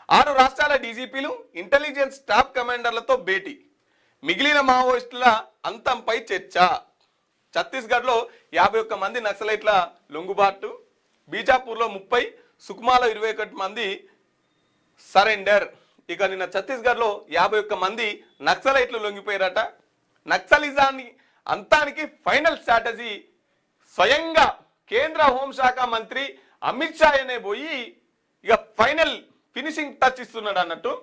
S1: 6 రాష్ట్రాల డీజీపీలు, ఇంటెలిజెన్స్ స్టాఫ్ కమాండర్లతో భేటీ, మిగిలిన మావోయిస్టుల అంతంపై చర్చ. ఛత్తీస్గఢ్లో 51 మంది నక్సలైట్ల లొంగుబాటు, బీజాపూర్లో 30, సుక్మాలో 21 మంది సరెండర్. ఇక నిన్న ఛత్తీస్గఢ్లో 51 మంది నక్సలైట్లు లొంగిపోయారట. నక్సలిజాన్ని అంతానికి ఫైనల్ స్ట్రాటజీ స్వయంగా కేంద్ర హోంశాఖ మంత్రి అమిత్ షా అనే పోయి ఇక ఫైనల్ ఫినిషింగ్ టచ్ ఇస్తున్నాడు అన్నట్టు.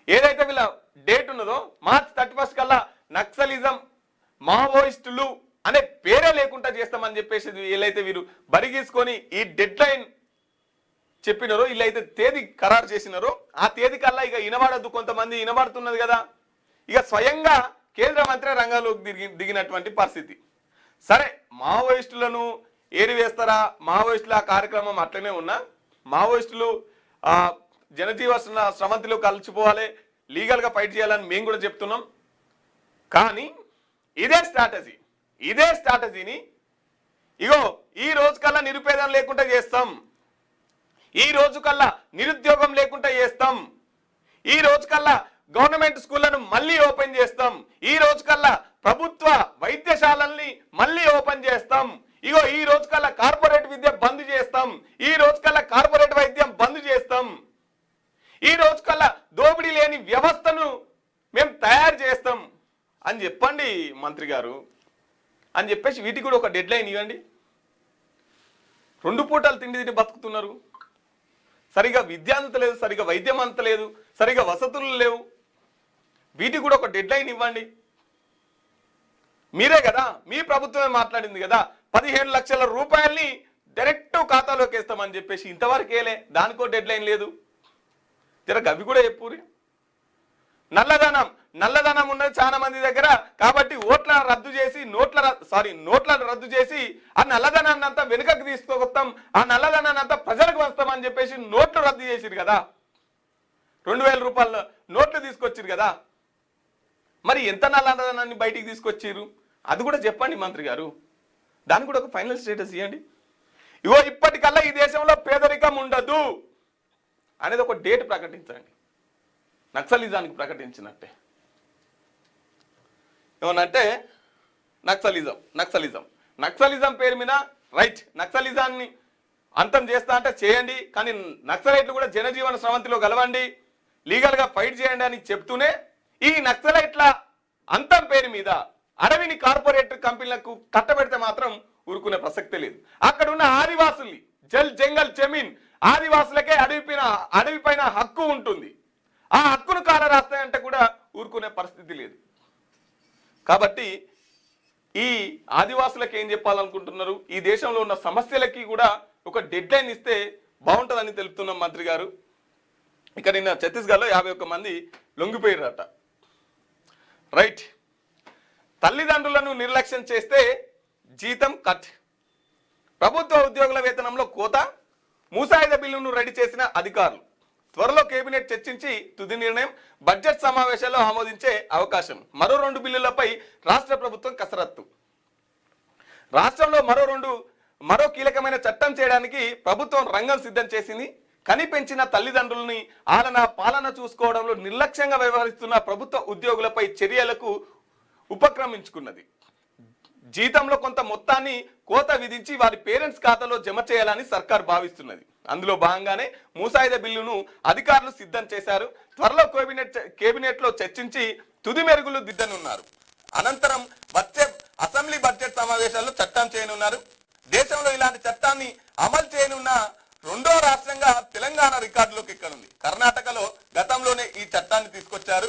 S1: ఏదైతే వీళ్ళ డేట్ ఉన్నదో మార్చ్ 31 కల్లా నక్సలిజం మావోయిస్టులు అనే పేరే లేకుండా చేస్తామని చెప్పేసి వీళ్ళైతే వీరు బరిగీసుకొని ఈ డెడ్ లైన్ చెప్పినారో, వీళ్ళైతే తేదీ ఖరారు చేసినారో ఆ తేదీ కల్లా ఇక వినబడద్దు, కొంతమంది వినబడుతున్నది కదా, ఇక స్వయంగా కేంద్ర మంత్రి రంగంలోకి దిగినటువంటి పరిస్థితి. సరే, మావోయిస్టులను ఏరివేస్తారా, మావోయిస్టుల కార్యక్రమం అట్లనే ఉన్నా, మావోయిస్టులు జనజీవ స్రవంతిలో కలిసిపోవాలి, లీగల్గా ఫైట్ చేయాలని మేము కూడా చెప్తున్నాం. కానీ ఇదే స్ట్రాటజీని ఇగో ఈ రోజు కల్లా నిరుపేదం లేకుండా చేస్తాం, ఈ రోజు కల్లా నిరుద్యోగం లేకుండా చేస్తాం, ఈ రోజు కల్లా గవర్నమెంట్ స్కూళ్లను మళ్ళీ ఓపెన్ చేస్తాం, ఈ రోజు కల్లా ప్రభుత్వ వైద్యశాలల్ని మళ్ళీ ఓపెన్ చేస్తాం, ఇగో ఈ రోజు కల్లా కార్పొరేట్ విద్య బంద్ చేస్తాం, ఈ రోజు కల్లా కార్పొరేట్ వైద్యం బంద్ చేస్తాం, ఈ రోజు కల్లా దోపిడీ లేని వ్యవస్థను మేము తయారు చేస్తాం అని చెప్పండి మంత్రి గారు అని చెప్పేసి వీటికి కూడా ఒక డెడ్ లైన్ ఇవ్వండి. 2 పూటలు తిండి బతుకుతున్నారు, సరిగా విద్య అంత లేదు, సరిగా వైద్యం అంత లేదు, సరిగా వసతులు లేవు, వీటికి కూడా ఒక డెడ్ లైన్ ఇవ్వండి. మీరే కదా, మీ ప్రభుత్వమే మాట్లాడింది కదా, 15 లక్షల రూపాయల్ని డైరెక్ట్ ఖాతాలోకి వేస్తామని చెప్పేసి ఇంతవరకు వేయలే, దానికో డెడ్ లైన్ లేదు. జర గవి కూడా చెప్పురి. నల్లధనం ఉన్నది చాలా మంది దగ్గర, కాబట్టి నోట్ల రద్దు చేసి ఆ నల్లధనాన్ని అంతా వెనుకకు తీసుకొస్తాం, ఆ నల్లధనాన్ని అంతా ప్రజలకు వస్తామని చెప్పేసి నోట్లు రద్దు చేసిరు కదా, 2000 రూపాయల నోట్లు తీసుకొచ్చిరు కదా, మరి ఎంత నల్లధనాన్ని బయటికి తీసుకొచ్చిరు అది కూడా చెప్పండి మంత్రి గారు. దానికి కూడా ఒక ఫైనల్ స్టేటస్ ఇవ్వండి. ఇగో ఇప్పటికల్లా ఈ దేశంలో పేదరికం ఉండదు అనేది ఒక డేట్ ప్రకటించండి, నక్సలిజానికి ప్రకటించినట్టే. ఏమనంటే నక్సలిజం పేరు మీద రైట్, నక్సలిజాన్ని అంతం చేస్తా అంటే చేయండి, కానీ నక్సలైట్లు కూడా జనజీవన స్రవంతిలో కలవండి, లీగల్గా ఫైట్ చేయండి అని చెప్తూనే ఈ నక్సలైట్ల అంతం పేరు మీద అడవిని కార్పొరేట్ కంపెనీలకు కట్టబెడితే మాత్రం ఊరుకునే ప్రసక్తే లేదు. అక్కడ ఉన్న ఆదివాసుల్ని జంగల్ జమీన్ ఆదివాసులకే అడవిపైన హక్కు ఉంటుంది, ఆ హక్కును కాల రాస్తాయంటే కూడా ఊరుకునే పరిస్థితి లేదు. కాబట్టి ఈ ఆదివాసులకు ఏం చెప్పాలనుకుంటున్నారు, ఈ దేశంలో ఉన్న సమస్యలకి కూడా ఒక డెడ్ లైన్ ఇస్తే బాగుంటుందని తెలుపుతున్నాం మంత్రి గారు. ఇక నిన్న ఛత్తీస్గఢ్లో 51 మంది లొంగిపోయారట. రైట్, తల్లిదండ్రులను నిర్లక్ష్యం చేస్తే జీతం కట్, ప్రభుత్వ ఉద్యోగుల వేతనంలో కోత, ముసాయిదా బిల్లును రెడీ చేసిన అధికారులు, త్వరలో కేబినెట్ చర్చించి తుది నిర్ణయం, బడ్జెట్ సమావేశాల్లో ఆమోదించే అవకాశం, మరో 2 బిల్లులపై రాష్ట్ర ప్రభుత్వం కసరత్తు. రాష్ట్రంలో మరో కీలకమైన చట్టం చేయడానికి ప్రభుత్వం రంగం సిద్ధం చేసింది. కనిపెంచిన తల్లిదండ్రులని పాలన చూసుకోవడంలో నిర్లక్ష్యంగా వ్యవహరిస్తున్న ప్రభుత్వ ఉద్యోగులపై చర్యలకు ఉపక్రమించుకున్నది. జీతంలో కొంత మొత్తాన్ని కోత విధించి వారి పేరెంట్స్ ఖాతాలో జమ చేయాలని సర్కార్ భావిస్తున్నది. అందులో భాగంగానే ముసాయిదా బిల్లును అధికారులు సిద్ధం చేశారు. త్వరలో కేబినెట్ లో చర్చించి తుది మెరుగులు దిద్దనున్నారు. అనంతరం వచ్చే అసెంబ్లీ బడ్జెట్ సమావేశాల్లో చట్టం చేయనున్నారు. దేశంలో ఇలాంటి చట్టాన్ని అమలు చేయనున్న రెండో రాష్ట్రంగా తెలంగాణ రికార్డులోకి ఎక్కనుంది. కర్ణాటకలో గతంలోనే ఈ చట్టాన్ని తీసుకొచ్చారు.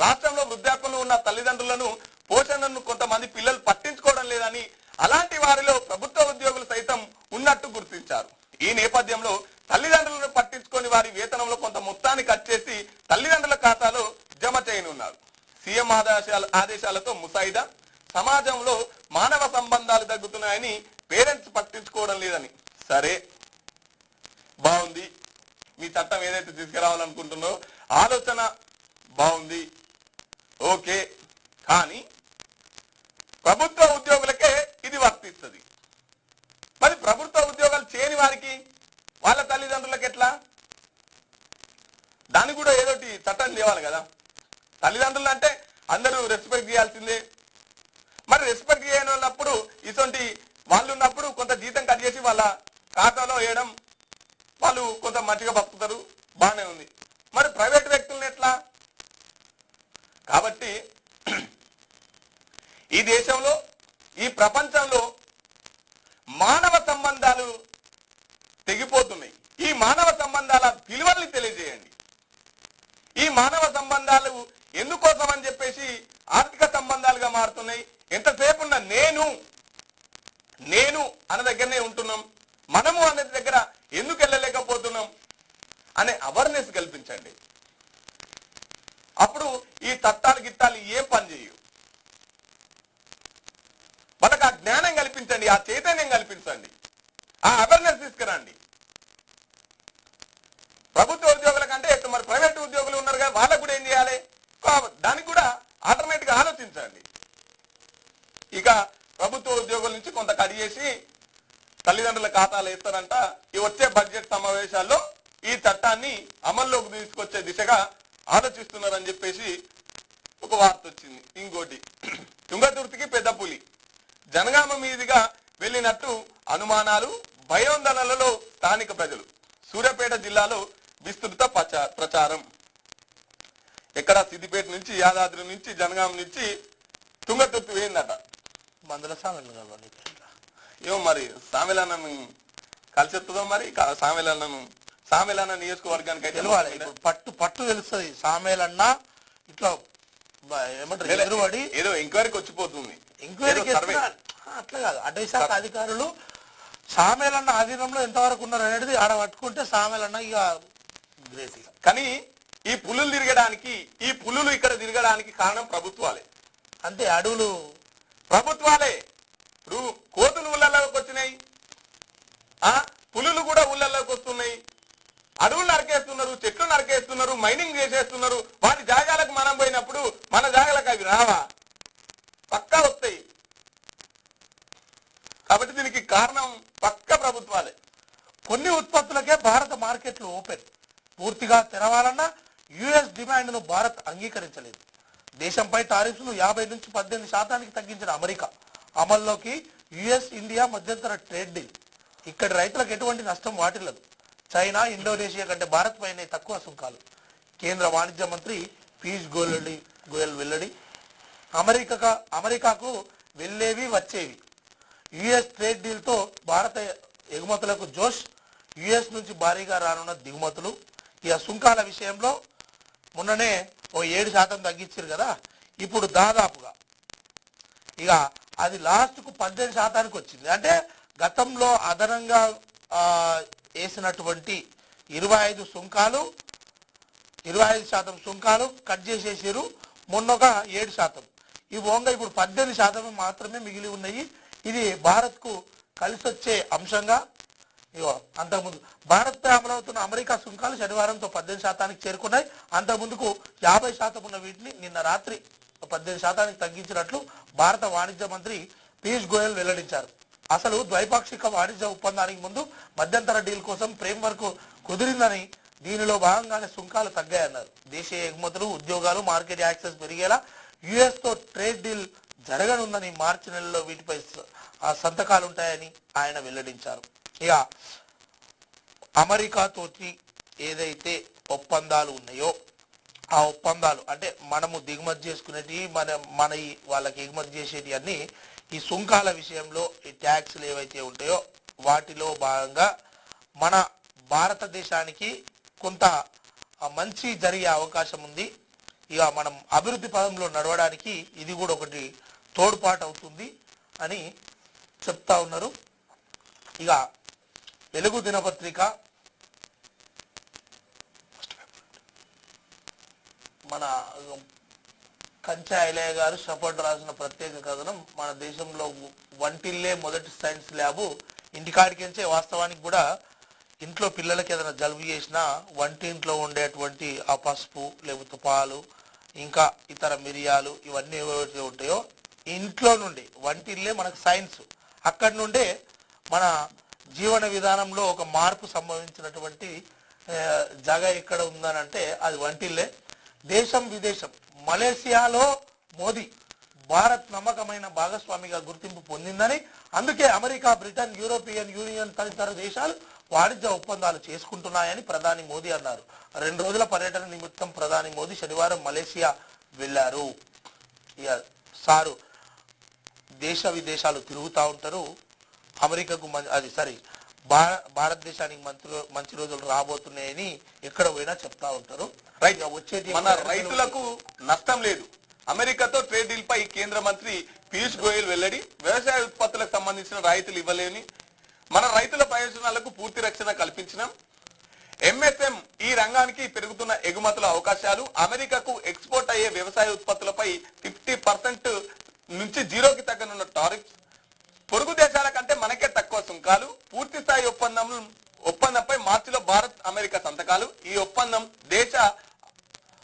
S1: రాష్ట్రంలో వృద్ధాప్యంలో ఉన్న తల్లిదండ్రులను పోషణను కొంతమంది పిల్లలు పట్టించుకోవడం లేదని, అలాంటి వారిలో ప్రభుత్వ ఉద్యోగులు సైతం ఉన్నట్టు గుర్తించారు. ఈ నేపథ్యంలో తల్లిదండ్రులను పట్టించుకొని వారి వేతనంలో కొంత మొత్తాన్ని కట్ చేసి తల్లిదండ్రుల ఖాతాలో జమ చేయనున్నారు. సీఎం ఆదేశాలతో ముసాయిదా సమాజంలో మానవ సంబంధాలు తగ్గుతున్నాయని, పేరెంట్స్ పట్టించుకోవడం లేదని. సరే, బాగుంది, మీ చట్టం ఏదైతే తీసుకురావాలనుకుంటున్నారో ఆలోచన బాగుంది, ఓకే. కానీ ప్రభుత్వ ఉద్యోగులకే ఇది వర్తిస్తుంది. మరి ప్రభుత్వ ఉద్యోగాలు చేయని వారికి, వాళ్ళ తల్లిదండ్రులకు ఎట్లా? దాన్ని కూడా ఏదోటి చట్టం తేవాలి కదా. తల్లిదండ్రులు అంటే అందరూ రెస్పెక్ట్ చేయాల్సిందే. మరి రెస్పెక్ట్ చేయని వాళ్ళప్పుడు ఇటువంటి వాళ్ళు ఉన్నప్పుడు కొంత జీతం కట్ చేసి వాళ్ళ ఖాతాలో వేయడం, వాళ్ళు కొంత మంచిగా బతుకుతారు, బాగానే ఉంది. మరి ప్రైవేట్ వ్యక్తులను ఎట్లా? కాబట్టి ఈ దేశంలో, ఈ ప్రపంచంలో మానవ సంబంధాలు తెగిపోతున్నాయి. ఈ మానవ సంబంధాల విలువల్ని తెలియజేయండి. ఈ మానవ సంబంధాలు ఎందుకోసం అని చెప్పేసి ఆర్థిక సంబంధాలుగా మారుతున్నాయి. ఎంతసేపు ఉన్న నేను అన్న దగ్గరనే ఉంటున్నాం, మనము అనే దగ్గర ఎందుకు వెళ్ళలేకపోతున్నాం అనే అవేర్నెస్ కల్పించండి. అప్పుడు ఈ చట్టాలు గిట్టాలు ఏం పని చేయవు. వాళ్ళకి ఆ జ్ఞానం కల్పించండి, ఆ చైతన్యం కల్పించండి, ఆ అవేర్నెస్ తీసుకురండి. ప్రభుత్వ ఉద్యోగుల కంటే మరి ప్రైవేట్ ఉద్యోగులు ఉన్నారు కదా, వాళ్ళకు కూడా ఏం చేయాలి, దానికి కూడా ఆల్టర్నేట్గా ఆలోచించండి. ఇక ప్రభుత్వ ఉద్యోగుల నుంచి కొంత కట్ చేసి తల్లిదండ్రుల ఖాతాలు వేస్తారంట. ఈ వచ్చే బడ్జెట్ సమావేశాల్లో ఈ చట్టాన్ని అమల్లోకి తీసుకొచ్చే దిశగా ఆలోచిస్తున్నారని చెప్పేసి ఒక వార్త వచ్చింది. ఇంకోటి, తుంగతుర్తికి పెద్ద పులి జనగామ మీదుగా వెళ్ళినట్టు అనుమానాలు, భయోందనలలో స్థానిక ప్రజలు. సూర్యాపేట జిల్లాలో విస్తృత ప్రచారం. ఎక్కడ సిద్దిపేట నుంచి, యాదాద్రి నుంచి, జనగామ నుంచి తుంగతుర్తి పోయిందట.
S2: మందుల సామెలు
S1: ఏమో మరి సామెలన్నను కలిసెత్తుందో మరి. సామెలన్న నియోజకవర్గానికి అయితే
S2: పట్టు తెలుస్తుంది. సామేలన్న ఇట్లా ఏమంటారు, ఎదురుబడి
S1: ఏదో ఎంక్వైరీకి వచ్చిపోతుంది.
S2: ఎంక్వైరీకి అట్లా కాదు. అటవీ శాఖ అధికారులు సామేలన్న ఆధీనంలో ఎంతవరకు ఉన్నారు అనేది ఆడ పట్టుకుంటే సామేలన్న ఇక గ్రేట్.
S1: కానీ ఈ పులులు ఇక్కడ తిరగడానికి కారణం ప్రభుత్వాలే.
S2: అంతే, అడవులు
S1: ప్రభుత్వాలే. ఇప్పుడు కోతులు ఊళ్ళలోకి వచ్చినాయి, పులులు కూడా ఊళ్ళలోకి వస్తున్నాయి. అడవులు నరికేస్తున్నారు, చెట్లు నరికేస్తున్నారు, మైనింగ్ చేసేస్తున్నారు. వాటి జాగాలకు మనం పోయినప్పుడు మన జాగాలకు అవి రావా? పక్కా వస్తాయి. కాబట్టి దీనికి కారణం పక్క ప్రభుత్వాలే.
S2: కొన్ని ఉత్పత్తులకే భారత మార్కెట్లు ఓపెన్ పూర్తిగా తెరవాలన్న యుఎస్ డిమాండ్ను భారత్ అంగీకరించలేదు. దేశంపై టారిఫ్ను 50 నుంచి 18% తగ్గించిన అమెరికా అమల్లోకి. యుఎస్ ఇండియా మధ్యంతర ట్రేడ్ డీల్. ఇక్కడి రైతులకు ఎటువంటి నష్టం వాటిల్లదు. చైనా, ఇండోనేషియా కంటే భారత్ పైనే తక్కువ సుంకాలు. కేంద్ర వాణిజ్య మంత్రి పీయూష్ గోయల్ వెల్లడి. అమెరికాకు వెళ్ళేవి వచ్చేవి. యుఎస్ ట్రేడ్ డీల్తో భారత ఎగుమతులకు జోష్. యుఎస్ నుంచి భారీగా రానున్న దిగుమతులు. ఇక సుంకాల విషయంలో మొన్ననే 7% తగ్గించారు కదా, ఇప్పుడు దాదాపుగా ఇక అది లాస్ట్కు 18% వచ్చింది. అంటే గతంలో అదనంగా వేసినటువంటి 25% సుంకాలు కట్ చేసేసారు. మొన్న ఒక 7%. ఈ ఓంగా ఇప్పుడు 18% మాత్రమే మిగిలి ఉన్నాయి. ఇది భారత్కు కలిసి వచ్చే అంశంగా ఇగో అంతకుముందు భారత్పై అమలవుతున్న అమెరికా సుంకాలు శనివారంతో 18% చేరుకున్నాయి. అంతకుముందుకు 50% ఉన్న వీటిని నిన్న రాత్రి 18% తగ్గించినట్లు భారత వాణిజ్య మంత్రి పీయూష్ గోయల్ వెల్లడించారు. అసలు ద్వైపాక్షిక వాణిజ్య ఒప్పందానికి ముందు మధ్యంతర డీల్ కోసం ఫ్రేమ్వర్క్ కుదిరిందని, దీనిలో భాగంగానే సుంకాలు తగ్గాయన్నారు. దేశీయ ఎగుమతులు, ఉద్యోగాలు, మార్కెట్ యాక్సెస్ పెరిగేలా యుఎస్తో ట్రేడ్ డీల్ జరగనుందని మార్చి నెలలో వీటిపై సంతకాలు ఉంటాయని ఆయన వెల్లడించారు. ఇక అమెరికాతోటి ఏదైతే ఒప్పందాలు ఉన్నాయో ఆ ఒప్పందాలు అంటే మనము దిగుమతి చేసుకునేటి మన వాళ్ళకి ఎగుమతి చేసేటి అన్ని ఈ సుంకాల విషయంలో ఈ ట్యాక్స్లు ఏవైతే ఉంటాయో వాటిలో భాగంగా మన భారతదేశానికి కొంత మంచి జరిగే అవకాశం ఉంది. ఇక మనం అభివృద్ధి పదంలో నడవడానికి ఇది కూడా ఒకటి తోడ్పాటు అవుతుంది అని చెప్తా ఉన్నారు. ఇక తెలుగు దినపత్రిక మన కంచా ఐలయ్య గారు షపర్డ్ రాసిన ప్రత్యేక కథనం మన దేశంలో వంటిల్లే మొదటి సైన్స్ ల్యాబు ఇంటికాడికించే వాస్తవానికి కూడా ఇంట్లో పిల్లలకి ఏదైనా జలుబు చేసినా వంటింట్లో ఉండేటువంటి ఆ పసుపు లేకపోతే పాలు ఇంకా ఇతర మిరియాలు ఇవన్నీ ఏవైతే ఉంటాయో ఇంట్లో నుండి వంటిల్లే మనకు సైన్స్ అక్కడి నుండే మన జీవన విధానంలో ఒక మార్పు సంభవించినటువంటి జాగ ఎక్కడ ఉందని అంటే అది వంటిల్లే. దేశం విదేశం మలేసియాలో మోదీ భారత్ నమ్మకమైన భాగస్వామిగా గుర్తింపు పొందిందని అందుకే అమెరికా బ్రిటన్ యూరోపియన్ యూనియన్ తదితర దేశాలు వాణిజ్య ఒప్పందాలు చేసుకుంటున్నాయని ప్రధాని మోదీ అన్నారు. 2 రోజుల పర్యటన నిమిత్తం ప్రధాని మోదీ శనివారం మలేసియా వెళ్లారు. ఇక సారు దేశ విదేశాలు తిరుగుతూ ఉంటారు. అమెరికాకు భారతదేశానికి మంచి రోజులు రాబోతున్నాయని ఎక్కడ పోయినా చెప్తా ఉంటారు.
S1: రైట్, వచ్చేది మన రైతులకు నష్టం లేదు. అమెరికాతో ట్రేడ్ డీల్ పై కేంద్ర మంత్రి పీయూష్ గోయల్ వెల్లడి. వ్యవసాయ ఉత్పత్తులకు సంబంధించిన రాయితీలు ఇవ్వలేని మన రైతుల ప్రయోజనాలకు పూర్తి రక్షణ కల్పించినాం. ఎంఎస్ఎం ఈ రంగానికి పెరుగుతున్న ఎగుమతుల అవకాశాలు, అమెరికాకు ఎక్స్పోర్ట్ అయ్యే వ్యవసాయ ఉత్పత్తులపై 50% నుంచి 0కి తగ్గనున్న టారిఫ్స్, పొరుగు దేశాల కంటే మనకే తక్కువ సుంకాలు, పూర్తి స్థాయి ఒప్పందంపై మార్చిలో భారత్ అమెరికా సంతకాలు. ఈ ఒప్పందం దేశ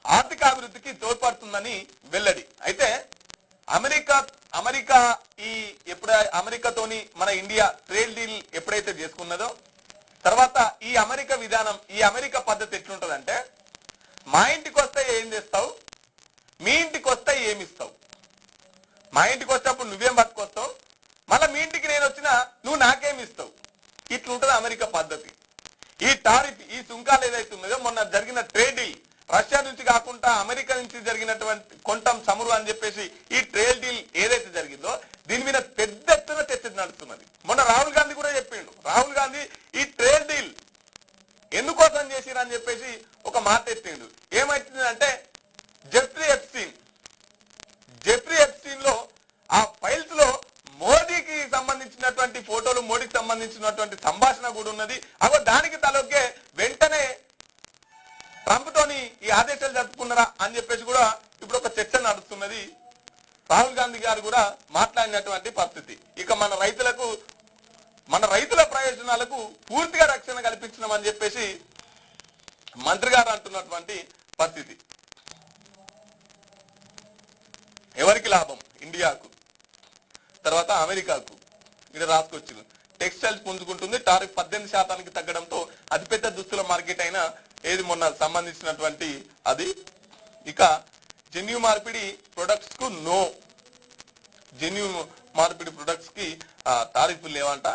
S1: ఆర్థికాభివృద్ధికి తోడ్పడుతుందని వెల్లడి. అయితే అమెరికాతోని మన ఇండియా ట్రేడ్ డీల్ ఎప్పుడైతే చేసుకున్నదో తర్వాత ఈ అమెరికా విధానం, ఈ అమెరికా పద్ధతి ఎట్లుంటదంటే, మా ఇంటికి వస్తే ఏం చేస్తావు, మీ ఇంటికి వస్తే ఏమిస్తావు, మా ఇంటికి వచ్చేప్పుడు నువ్వేం పట్టుకొస్తావు, మళ్ళీ మీ ఇంటికి నేను వచ్చినా నువ్వు నాకేమి ఇస్తావు, ఇట్లుంటది అమెరికా పద్ధతి. ఈ టారిఫ్, ఈ సుంకాలు ఏదైతే ఉన్నదో మొన్న జరిగిన ట్రేడ్ డీల్ రష్యా నుంచి కాకుండా అమెరికా నుంచి జరిగినటువంటి కొంటాం చమురు అని చెప్పేసి ఈ ట్రేడ్ డీల్ ఏదైతే జరిగిందో దీని మీద పెద్ద ఎత్తున చర్చ నడుస్తున్నది. మొన్న రాహుల్ గాంధీ కూడా చెప్పిండు. రాహుల్ గాంధీ ఈ ట్రేడ్ డీల్ ఎందుకోసం చేసిరని చెప్పేసి ఒక మాట ఎత్తిండు. ఏమైతుంది అంటే జెఫ్రీ ఎప్స్టీన్ లో ఆ ఫైల్స్ లో మోదీకి సంబంధించినటువంటి ఫోటోలు, మోడీకి సంబంధించినటువంటి సంభాషణ కూడా ఉన్నది. అగో దానికి తలొగ్గే వెంటనే ట్రంప్ తోని ఈ ఆదేశాలు జరుపుకున్నారా అని చెప్పేసి కూడా ఇప్పుడు ఒక చర్చ నడుస్తున్నది. రాహుల్ గాంధీ గారు కూడా మాట్లాడినటువంటి పరిస్థితి. ఇక మన రైతుల ప్రయోజనాలకు పూర్తిగా రక్షణ కల్పించినామని చెప్పేసి మంత్రి గారు అంటున్నటువంటి పరిస్థితి. ఎవరికి లాభం? ఇండియాకు, తర్వాత అమెరికాకు. ఇక్కడ రాసుకొచ్చింది. టెక్స్టైల్స్ పుంజుకుంటుంది. టారిఫ్ 18% తగ్గడంతో అతిపెద్ద దుస్తుల మార్కెట్ అయిన ఏది మొన్న సంబంధించినటువంటి అది. ఇక జెన్యూ మార్పిడి ప్రొడక్ట్స్ కు నో, జెన్యూ మార్పిడి ప్రొడక్ట్స్ కి టారిఫ్లు లేవంట.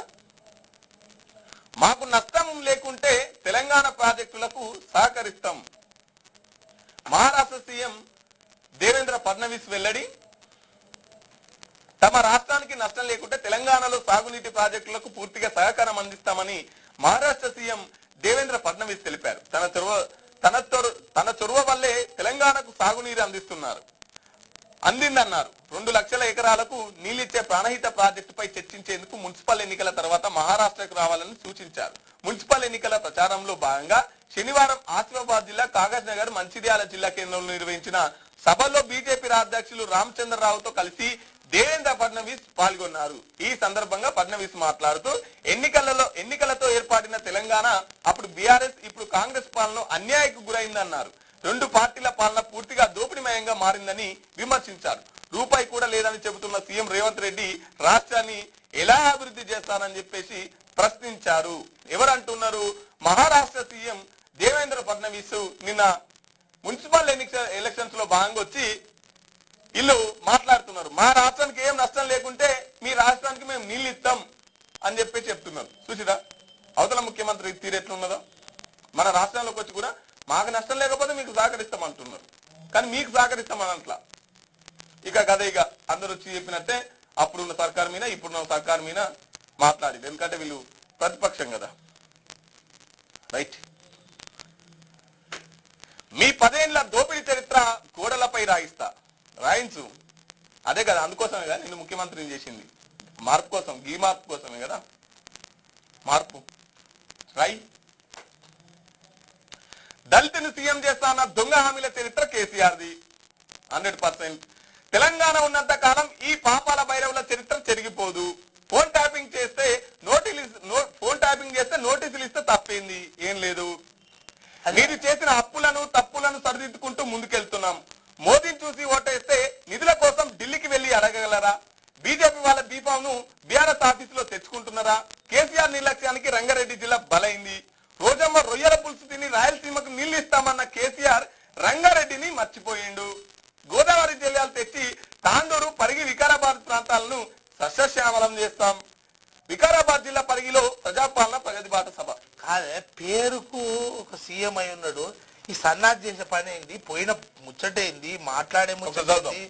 S1: మాకు నష్టం లేకుంటే తెలంగాణ ప్రాజెక్టులకు సహకరిస్తాం. మహారాష్ట్ర సీఎం దేవేంద్ర ఫడ్నవీస్ వెల్లడి. తమ రాష్ట్రానికి నష్టం లేకుంటే తెలంగాణలో సాగునీటి ప్రాజెక్టులకు పూర్తిగా సహకారం అందిస్తామని మహారాష్ట్ర సీఎం దేవేంద్ర ఫడ్నవీస్ తెలిపారు. తన చొరవ వల్లే తెలంగాణకు సాగునీరు అందిందన్నారు. 2 లక్షల ఎకరాలకు నీళ్ళిచ్చే ప్రాణహిత ప్రాజెక్టుపై చర్చించేందుకు మున్సిపల్ ఎన్నికల తర్వాత మహారాష్ట్రకు రావాలని సూచించారు. మున్సిపల్ ఎన్నికల ప్రచారంలో భాగంగా శనివారం ఆసిఫాబాద్ జిల్లా కాగజ్ నగర్, మంచిర్యాల జిల్లా కేంద్రంలో నిర్వహించిన సభలో బీజేపీ రాజ్యాధ్యక్షులు రామచంద్రరావుతో కలిసి దేవేంద్ర ఫడ్నవీస్ పాల్గొన్నారు. ఈ సందర్భంగా ఫడ్నవీస్ మాట్లాడుతూ ఎన్నికలతో ఏర్పడిన తెలంగాణ అప్పుడు బీఆర్ఎస్, ఇప్పుడు కాంగ్రెస్ పాలన అన్యాయకు గురైందన్నారు. 2 పార్టీల పాలన పూర్తిగా దోపిడీమయంగా మారిందని విమర్శించారు. రూపాయి కూడా లేదని చెబుతున్న సీఎం రేవంత్ రెడ్డి రాష్ట్రాన్ని ఎలా అభివృద్ధి చేస్తారని చెప్పేసి ప్రశ్నించారు. ఎవరంటున్నారు? మహారాష్ట్ర సీఎం దేవేంద్ర ఫడ్నవీస్ నిన్న మున్సిపల్ ఎలక్షన్స్ లో భాగంగా వచ్చి వీళ్ళు మాట్లాడుతున్నారు, మా రాష్ట్రానికి ఏం నష్టం లేకుంటే మీ రాష్ట్రానికి మేము నీళ్ళు ఇస్తాం అని చెప్పి చెప్తున్నారు. చూసిరా అవతల ముఖ్యమంత్రి తీరు ఎట్లున్నదో. మన రాష్ట్రంలోకి వచ్చి కూడా మాకు నష్టం లేకపోతే మీకు సహకరిస్తాం అంటున్నారు, కానీ మీకు సహకరిస్తామని అట్లా. ఇక కదే ఇక అందరూ వచ్చి చెప్పినట్టే అప్పుడున్న సర్కార్ మీద ఇప్పుడున్న సర్కార్ మీద మాట్లాడింది, ఎందుకంటే వీళ్ళు ప్రతిపక్షం కదా. రైట్. మీ 10 ఏళ్ల దోపిడీ చరిత్ర గోడలపై రాయించు. అదే కదా, అందుకోసమే కదా నిన్ను ముఖ్యమంత్రిని చేసింది, మార్పు కోసం, ఈ మార్పు కోసమే కదా మార్పు. రైట్. దళితుని సీఎం చేస్తాన్న దొంగ హామీల చరిత్ర కేసీఆర్ది 100%. తెలంగాణ ఉన్నంత కాలం ఈ పాపాల భైరవుల చరిత్ర చెరిగిపోదు. ఫోన్ ట్యాపింగ్ చేస్తే నోటీసులు ఇస్తే తప్పేంది, ఏం లేదు. మీరు చేసిన అప్పులను తప్పులను సరిదిద్దుకుంటూ ముందుకెళ్తున్నాం. మోదీని చూసి ఓటేస్తే నిధుల కోసం ఢిల్లీకి వెళ్లి అడగగలరా? బీజేపీ వాళ్ళ బీఫామ్ ను బీఆర్ఎస్ ఆఫీసులో తెచ్చుకుంటున్నారా? కేసీఆర్ నిర్లక్ష్యానికి రంగారెడ్డి జిల్లా బలైంది. రోజమ్మ రొయ్యల పులుసు తిని రాయలసీమకు నీళ్లు ఇస్తామన్న కేసీఆర్ రంగారెడ్డిని మర్చిపోయిండు. గోదావరి జిల్లాలు తెచ్చి తాండూరు, పరిగి, వికారాబాద్ ప్రాంతాలను సస్యశ్యామలం చేస్తాం. వికారాబాద్ జిల్లా పరిగిలో ప్రజాపాలన ప్రగతి బాట సభ.
S2: కాదే పేరుకు ఒక సీఎం అయి ఉన్నాడు, ఈ సన్నాసి చేసే పని ఏంది, పోయిన ముచ్చటేంది, మాట్లాడే ముచ్చటేంది,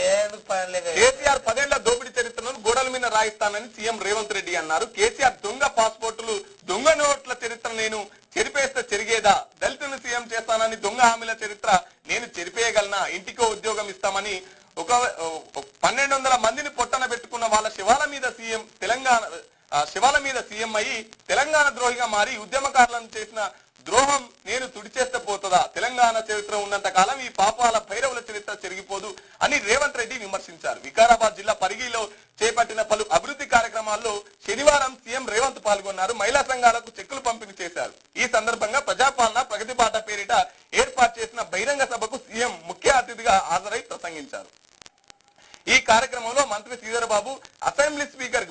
S2: ఏడు పని లేక.
S1: కేసీఆర్ 10 ఏళ్ల దోపిడీ చరిత్రను గోడల మీద రాయిస్తానని సీఎం రేవంత్ రెడ్డి అన్నారు. కేసీఆర్ దొంగ పాస్పోర్టులు, దొంగ నోట్ల చరిత్ర నేను చెరిపేస్తే చెరిగేదా? దళితులను సీఎం చేస్తానని దొంగ హామీల చరిత్ర నేను చెరిపేయగలనా? ఇంటికో ఉద్యోగం ఇస్తామని 1200 మందిని పొట్టన పెట్టుకున్న వాళ్ళ శివాల మీద సీఎం అయ్యి తెలంగాణ ద్రోహిగా మారి ఉద్యమకారులను చేసిన ద్రోహం నేను తుడిచేస్తే పోతుందా? తెలంగాణ చరిత్ర ఉన్నంత కాలం ఈ పాపాల భైరవుల చరిత్ర చెరిగిపోదు అని రేవంత్ రెడ్డి విమర్శించారు. వికారాబాద్ జిల్లా పరిగిలో చేపట్టిన పలు అభివృద్ధి కార్యక్రమాల్లో శనివారం సీఎం రేవంత్ పాల్గొన్నారు. మహిళా సంఘాలకు చెక్కులు పంపిణీ చేశారు. ఈ సందర్భంగా ప్రజాపాలన ప్రగతి బాట పేరిట ఏర్పాటు చేసిన బహిరంగ సభకు సీఎం ముఖ్య అతిథిగా హాజరై ప్రసంగించారు. ఈ కార్యక్రమంలో మంత్రి శ్రీధర్ బాబు, అసెంబ్లీ స్పీకర్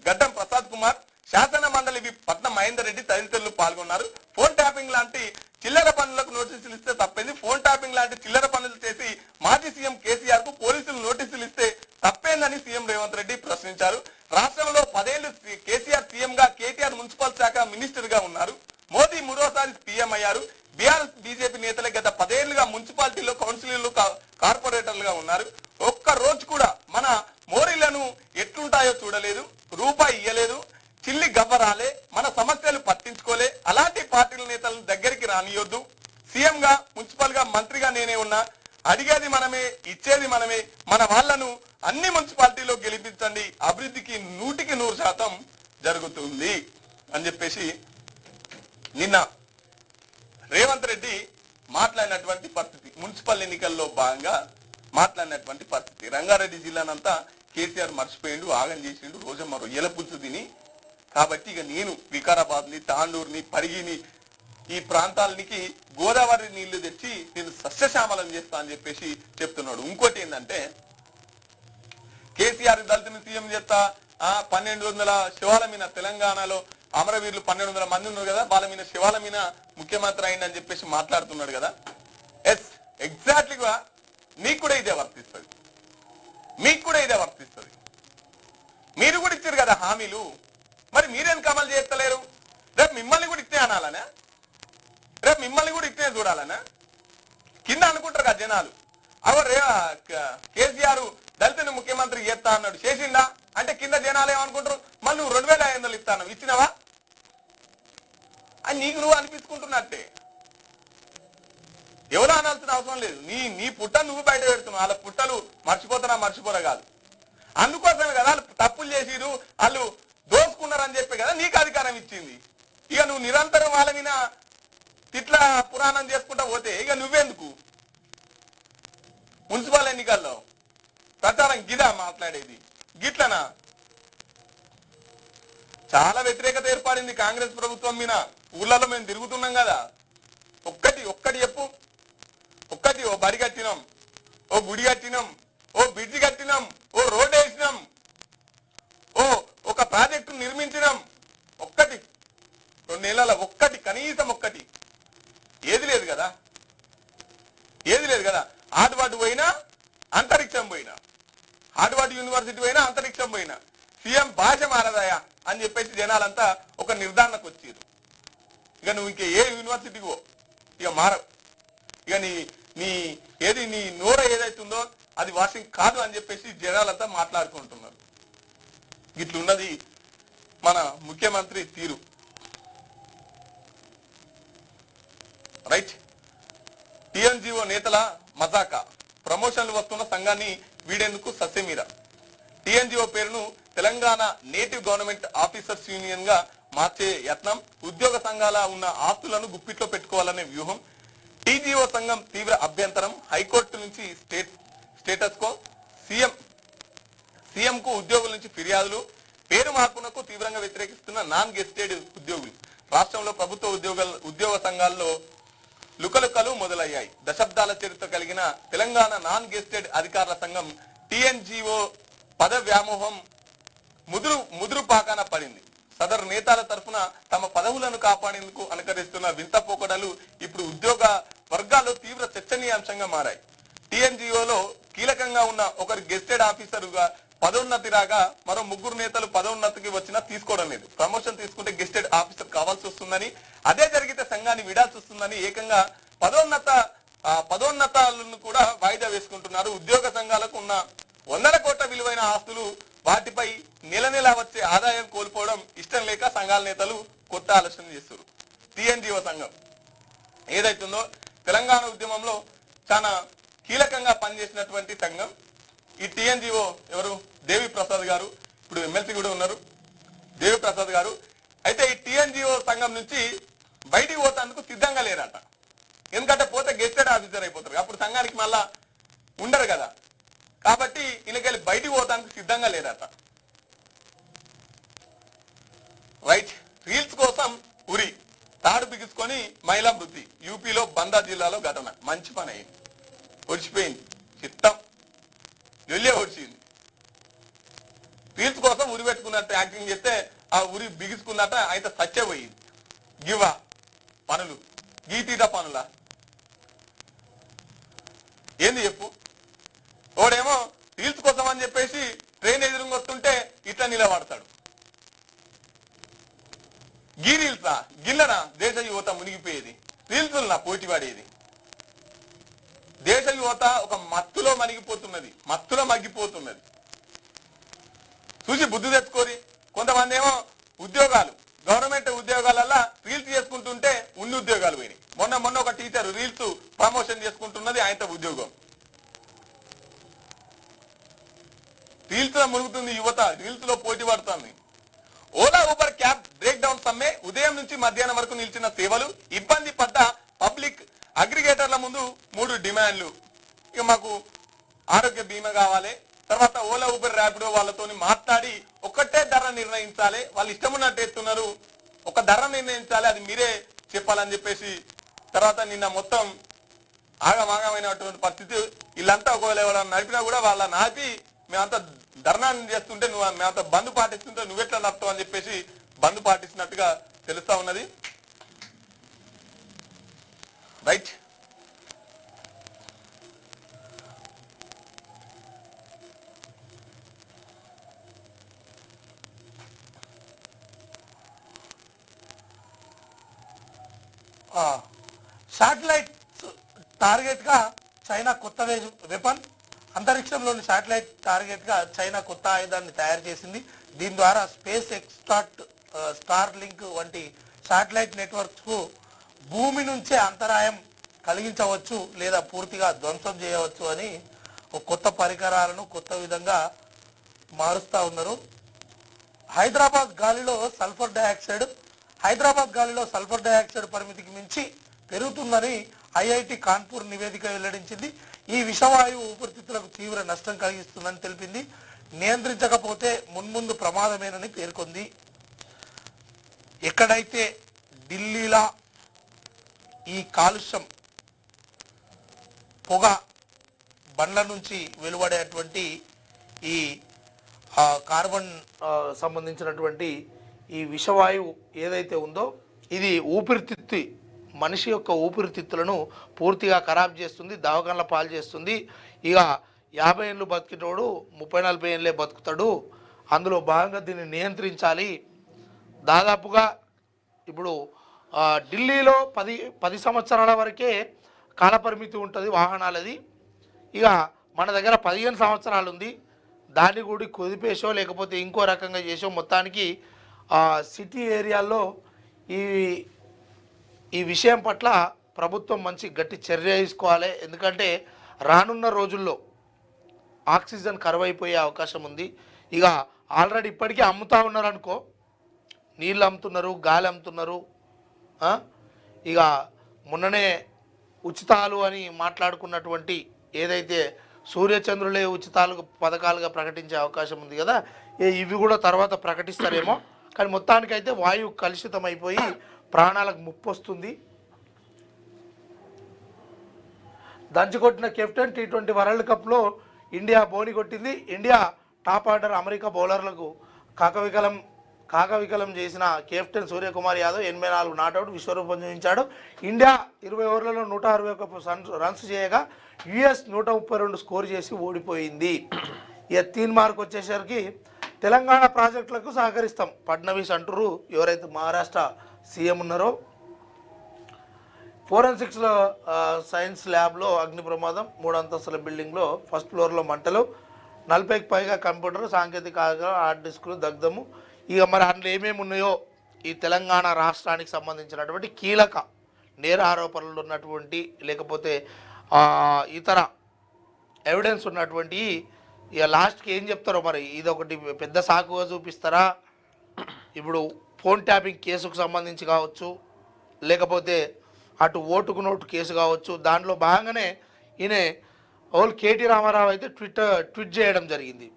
S1: గడ్డం ప్రసాద్ కుమార్, శాసన మండలి పట్నం మహేందర్ రెడ్డి తదితరులు పాల్గొన్నారు. ఫోన్ ట్యాపింగ్ లాంటి చిల్లర పనులకు నోటీసులు ఇస్తే తప్పేంది? ఫోన్ ట్యాపింగ్ లాంటి చిల్లర పనులు చేసి మాజీ సీఎం కేసీఆర్ కు పోలీసులు నోటీసులు ఇస్తే తప్పేందని సీఎం రేవంత్ రెడ్డి ప్రశ్నించారు. రాష్ట్రంలో 10 ఏళ్లు కేసీఆర్ సీఎం గా, కేటీఆర్ మున్సిపల్ శాఖ మినిస్టర్ గా ఉన్నారు. మోదీ మూడోసారి పీఎం అయ్యారు. బీఆర్ఎస్ బీజేపీ నేతలే గత 10 ఏళ్లుగా మున్సిపాలిటీలో కౌన్సిలర్లు, కార్పొరేటర్లుగా ఉన్నారు. ఒక్క రోజు కూడా మన మోరీలను ఎట్లుంటాయో చూడలేదు, రూపాయి ఇయ్యలేదు, చిల్లి గవ్వరాలే, మన సమస్యలు పట్టించుకోలే. అలాంటి పార్టీల నేతలను దగ్గరికి రానియొద్దు. సీఎం గా, మున్సిపల్ గా, మంత్రిగా నేనే ఉన్నా. అడిగేది మనమే, ఇచ్చేది మనమే. మన వాళ్లను అన్ని మున్సిపాలిటీలో గెలిపించండి, అభివృద్ధికి 100% జరుగుతుంది అని చెప్పేసి నిన్న రేవంత్ రెడ్డి మాట్లాడినటువంటి పరిస్థితి, మున్సిపల్ ఎన్నికల్లో భాగంగా మాట్లాడినటువంటి పరిస్థితి. రంగారెడ్డి జిల్లానంతా కేసీఆర్ మర్చిపోయిండు, ఆగం చేసిండు, రోజమ్మ రొయ్యల పులుసు తిని. కాబట్టి ఇక నేను వికారాబాద్ని, తాండూరుని, పరిగిని, ఈ ప్రాంతాలకి గోదావరి నీళ్లు తెచ్చి నేను సస్యశ్యామలం చేస్తా అని చెప్పేసి చెప్తున్నాడు. ఇంకోటి ఏంటంటే కేసీఆర్ దళితుని సీఎం చేస్తా, 1200 శివాల మీద, తెలంగాణలో అమరవీరులు 1200 మంది ఉన్నారు కదా, వాళ్ళ మీద శివాల మీద ముఖ్యమంత్రి అయిందని చెప్పేసి మాట్లాడుతున్నాడు కదా. ఎస్, ఎగ్జాక్ట్లీగా మీకు కూడా ఇదే వర్తిస్తుంది, మీరు కూడా ఇచ్చారు కదా హామీలు, మరి మీరెందుకు అమలు చేస్తలేరు? రేపు మిమ్మల్ని కూడా ఇట్టే అనాలనా? రేపు మిమ్మల్ని కూడా ఇట్టే చూడాలనా? కింద అనుకుంటారు కదా జనాలు, కేసీఆర్ దళితుని ముఖ్యమంత్రి చేస్తా అన్నాడు, చేసిండా అంటే కింద జనాలు ఏమనుకుంటారు, మళ్ళీ నువ్వు 2500 ఇస్తాను, ఇచ్చినావా అని నీకు నువ్వు అనిపించుకుంటున్నట్టే. ఎవరు అనాల్సిన అవసరం లేదు. నీ పుట్ట నువ్వు బయట పెడుతున్నావు, వాళ్ళ పుట్టలు మర్చిపోరా కాదు. అందుకోసమే కదా వాళ్ళు తప్పులు చేసిరు, వాళ్ళు దోసుకున్నారని చెప్పే కదా నీకు అధికారం ఇచ్చింది. ఇక నువ్వు నిరంతరం వాళ్ళ మీద తిట్ల పురాణం చేసుకుంటా పోతే ఇక నువ్వెందుకు? మున్సిపల్ ఎన్నికల్లో ప్రచారం గిదా మాట్లాడేది, గిట్లనా? చాలా వ్యతిరేకత ఏర్పడింది కాంగ్రెస్ ప్రభుత్వం మీద. ఊళ్ళలో మేము తిరుగుతున్నాం కదా, ఒక్కటి చెప్పు. ఓ బడి కట్టినాం, ఓ గుడి కట్టినాం, ఓ బ్రిడ్జి కట్టినాం, ఓ రోడ్ వేసినాం, ఓ ఒక ప్రాజెక్టు నిర్మించినాం. 2 నెలల కనీసం ఒక్కటి ఏది లేదు కదా. ఆటుబాటు పోయినా పోయినా సీఎం భాష మారదాయా అని చెప్పేసి జనాలంతా ఒక నిర్ధారణకు వచ్చారు. ఇక నువ్వు ఇంకే ఏ యూనివర్సిటీకి పో, ఇక మారవు, ఇక నీ నోర ఏదైతుందో అది వాషింగ్ కాదు అని చెప్పేసి జనాలంతా మాట్లాడుకుంటున్నారు. ఇట్లున్నది మన ముఖ్యమంత్రి తీరు. రైట్. టిఎన్జిఓ నేతల మజాక, ప్రమోషన్లు వస్తున్న సంఘాన్ని వీడేందుకు సస్యమీర. టిఎన్జిఓ పేరును Telangana native government officers union గా మార్చే యత్నం, ఉద్యోగ సంఘాల ఉన్న ఆస్తులను గుప్పిట్లో పెట్టుకోవాలనే వ్యూహం. టీజీఓ సంఘం తీవ్ర అభ్యంతరం, హైకోర్టు నుంచి స్టేటస్ కో, సీఎం కు ఉద్యోగుల నుంచి ఫిర్యాదులు, పేరు మార్పునకు తీవ్రంగా వ్యతిరేకిస్తున్న నాన్ గెస్టెడ్ ఉద్యోగులు. రాష్ట్రంలో ప్రభుత్వ ఉద్యోగ సంఘాల్లో లుకలుకలు మొదలయ్యాయి. దశాబ్దాల చరిత్ర కలిగిన తెలంగాణ నాన్ గెస్టెడ్ అధికారుల సంఘం టిఎన్జిఓ పద వ్యామోహం ముదురు పాకాన పడింది. సదరు నేతల తరఫున తమ పదవులను కాపాడేందుకు అనుకరిస్తున్న వింత పోకడలు ఇప్పుడు ఉద్యోగ వర్గాల్లో తీవ్ర చర్చనీయాంశంగా మారాయి. టిఎన్జిఓలో కీలకంగా ఉన్న ఒకరు గెస్టెడ్ ఆఫీసరుగా పదోన్నతి రాగా మరో 3 నేతలు పదోన్నతికి వచ్చినా తీసుకోవడం లేదు. ప్రమోషన్ తీసుకుంటే గెస్టెడ్ ఆఫీసర్ కావాల్సి వస్తుందని, అదే జరిగితే సంఘాన్ని విడాల్సి వస్తుందని ఏకంగా పదోన్నతాలను కూడా వాయిదా వేసుకుంటున్నారు. ఉద్యోగ సంఘాలకు ఉన్న 100 కోట్ల విలువైన ఆస్తులు, వాటిపై నెల వచ్చే ఆదాయం కోల్పోవడం ఇష్టం లేక సంఘాల నేతలు కొత్త ఆలోచన చేస్తారు. టిఎన్జిఓ సంఘం ఏదైతుందో తెలంగాణ ఉద్యమంలో చాలా కీలకంగా పనిచేసినటువంటి సంఘం. ఈ టిఎన్జిఓ ఎవరు? దేవి ప్రసాద్ గారు, ఇప్పుడు ఎమ్మెల్సీ కూడా ఉన్నారు దేవి ప్రసాద్ గారు. అయితే ఈ టిఎన్జిఓ సంఘం నుంచి బయటికి పోతాందుకు సిద్ధంగా లేరట. ఎందుకంటే పోతే గెస్టెడ్ ఆఫీసర్ అయిపోతారు, అప్పుడు సంఘానికి మళ్ళా ఉండరు కదా. కాబట్టి వీళ్ళకెళ్ళి బయటికి పోతానికి సిద్ధంగా లేరట. రైట్. రీల్స్ కోసం ఉరి, తాడు బిగుసుకొని మహిళా మృతి. యూపీలో బందా జిల్లాలో ఘటన. మంచి పని అయింది, ఒడిచిపోయింది, చిత్తం వెళ్ళే ఒడిచింది. రీల్స్ కోసం ఉరి పెట్టుకున్నట్టు యాక్టింగ్ చేస్తే ఆ ఉరి బిగుసుకున్నట్ట అయితే సచ్చపోయింది. గివా పనులు, గీతీట పనులా ఏంది చెప్పు? ఓడేమో రీల్స్ కోసం అని చెప్పేసి ట్రైన్ ఎదురుగా వస్తుంటే ఇట్లా నిలబడతాడు. గీ రీల్సా గిల్లనా దేశ యువత మునిగిపోయేది? రీల్స్నా పోటీ పడేది? దేశ యువత ఒక మత్తులో మగ్గిపోతున్నది. చూసి బుద్ధి తెచ్చుకోరి. కొంతమంది ఏమో ఉద్యోగాలు, గవర్నమెంట్ ఉద్యోగాలల్లో రీల్స్ చేసుకుంటుంటే ఉన్ని ఉద్యోగాలు పోయినాయి. మొన్న ఒక టీచర్ రీల్స్ ప్రమోషన్ చేసుకుంటున్నది, ఆయనతో ఉద్యోగం. రీల్స్ లో మునుగుతుంది యువత, రీల్స్ లో పోటీ పడుతుంది. Ola Uber cab break down సమ్మె, ఉదయం నుంచి మధ్యాహ్నం వరకు నిలిచిన సేవలు, ఇబ్బంది పడ్డ పబ్లిక్ అగ్రిగేటర్ల ముందు 3 డిమాండ్లు. ఇక మాకు ఆరోగ్య బీమా కావాలి, తర్వాత ఓలా ఊబర్ ర్యాపిడో వాళ్ళతో మాట్లాడి ఒకటే ధర నిర్ణయించాలి, వాళ్ళు ఇష్టం ఉన్నట్టు ఎత్తున్నారు, ఒక ధర నిర్ణయించాలి, అది మీరే చెప్పాలని చెప్పేసి తర్వాత నిన్న మొత్తం ఆగమాగమైనటువంటి పరిస్థితి. వీళ్ళంతా ఒకవేళ ఎవరైనా నడిపినా కూడా వాళ్ళ నాపి మేమంతా ధర్నా చేస్తుంటే మేమంతా బంద్ పాటిస్తుంటే నువ్వెట్లా నడుతావు అని చెప్పేసి బంద్ పాటిస్తున్నట్టుగా తెలుస్తా ఉన్నది. రైట్.
S2: శాటిలైట్ టార్గెట్ గా చైనా కొత్త వెపన్. అంతరిక్షంలోని శాటిలైట్ టార్గెట్ గా చైనా కొత్త ఆయుధాన్ని తయారు చేసింది. దీని ద్వారా స్పేస్ ఎక్స్ స్టార్ లింక్ వంటి శాటిలైట్ నెట్వర్క్స్ కు భూమి నుంచే అంతరాయం కలిగించవచ్చు లేదా పూర్తిగా ధ్వంసం చేయవచ్చు అని ఒక కొత్త పరికరాలను కొత్త విధంగా మారుస్తూ ఉన్నారు. హైదరాబాద్ గాలిలో సల్ఫర్ డయాక్సైడ్ పరిమితికి మించి పెరుగుతుందని ఐఐటి కాన్పూర్ నివేదిక వెల్లడించింది. ఈ విషవాయువు ఊపిరితిత్తులకు తీవ్ర నష్టం కలిగిస్తుందని తెలిపింది. నియంత్రించకపోతే మున్ముందు ప్రమాదమేనని పేర్కొంది. ఎక్కడైతే ఢిల్లీలా ఈ కాలుష్యం పొగ బండ్ల నుంచి వెలువడేటువంటి ఈ కార్బన్ సంబంధించినటువంటి ఈ విషవాయువు ఏదైతే ఉందో ఇది మనిషి యొక్క ఊపిరితిత్తులను పూర్తిగా ఖరాబ్ చేస్తుంది, దవాఖానల పాలు చేస్తుంది. ఇక 50 ఏళ్ళు బతికినోడు 30-40 ఏళ్ళే బతుకుతాడు. అందులో భాగంగా దీన్ని నియంత్రించాలి. దాదాపుగా ఇప్పుడు ఢిల్లీలో 10 సంవత్సరాల వరకే కాలపరిమితి ఉంటుంది వాహనాలది. ఇక మన దగ్గర 15 సంవత్సరాలు ఉంది. దాన్ని కూడా కుదిపేసో లేకపోతే ఇంకో రకంగా చేసో మొత్తానికి సిటీ ఏరియాల్లో ఈ విషయం పట్ల ప్రభుత్వం మంచి గట్టి చర్య తీసుకోవాలి. ఎందుకంటే రానున్న రోజుల్లో ఆక్సిజన్ కరువైపోయే అవకాశం ఉంది. ఇక ఆల్రెడీ ఇప్పటికీ అమ్ముతూ ఉన్నారు అనుకో, నీళ్ళు అమ్ముతున్నారు, గాలి అమ్ముతున్నారు. ఇక మొన్ననే ఉచితాలు అని మాట్లాడుకున్నటువంటి ఏదైతే సూర్యచంద్రులే ఉచితాలు పథకాలుగా ప్రకటించే అవకాశం ఉంది కదా, ఇవి కూడా తర్వాత ప్రకటిస్తారేమో. కానీ మొత్తానికైతే వాయువు కలుషితమైపోయి ప్రాణాలకు ముప్పు వస్తుంది. దంచుకొట్టిన కెప్టెన్ టీ20 వరల్డ్ కప్లో ఇండియా బోని కొట్టింది. ఇండియా టాప్ ఆర్డర్ అమెరికా బౌలర్లకు కాకవికలం చేసిన కెప్టెన్ సూర్యకుమార్ యాదవ్ 84 నాట్అవుట్ విశ్వరూపం చూపించాడు. ఇండియా 20 ఓవర్లలో 161 రన్స్ చేయగా యుఎస్ 132 స్కోర్ చేసి ఓడిపోయింది. ఇక 3 మార్క్ వచ్చేసరికి తెలంగాణ ప్రాజెక్టులకు సహకరిస్తాం ఫడ్నవీస్ అంటారు. ఎవరైతే మహారాష్ట్ర సీఎం ఉన్నారో, ఫోరెన్సిక్స్ సైన్స్ ల్యాబ్లో అగ్ని ప్రమాదం, 3 అంతస్తుల బిల్డింగ్లో ఫస్ట్ ఫ్లోర్లో మంటలు, 40కి పైగా కంప్యూటర్ సాంకేతిక హార్డ్ డిస్కులు దగ్ధము. ఇక మరి అందులో ఏమేమి ఉన్నాయో ఈ తెలంగాణ రాష్ట్రానికి సంబంధించినటువంటి కీలక నేర ఆరోపణలు ఉన్నటువంటి లేకపోతే ఇతర ఎవిడెన్స్ ఉన్నటువంటి ఇక లాస్ట్కి ఏం చెప్తారో మరి ఇదొకటి పెద్ద సాకుగా చూపిస్తారా? ఇప్పుడు ఫోన్ ట్యాపింగ్ కేసుకు సంబంధించి కావచ్చు, లేకపోతే అటు ఓటుకు నోటు కేసు కావచ్చు. దాంట్లో భాగంగానే ఈయన ఓల్ కేటీ రామారావు అయితే ట్వీట్ చేయడం జరిగింది.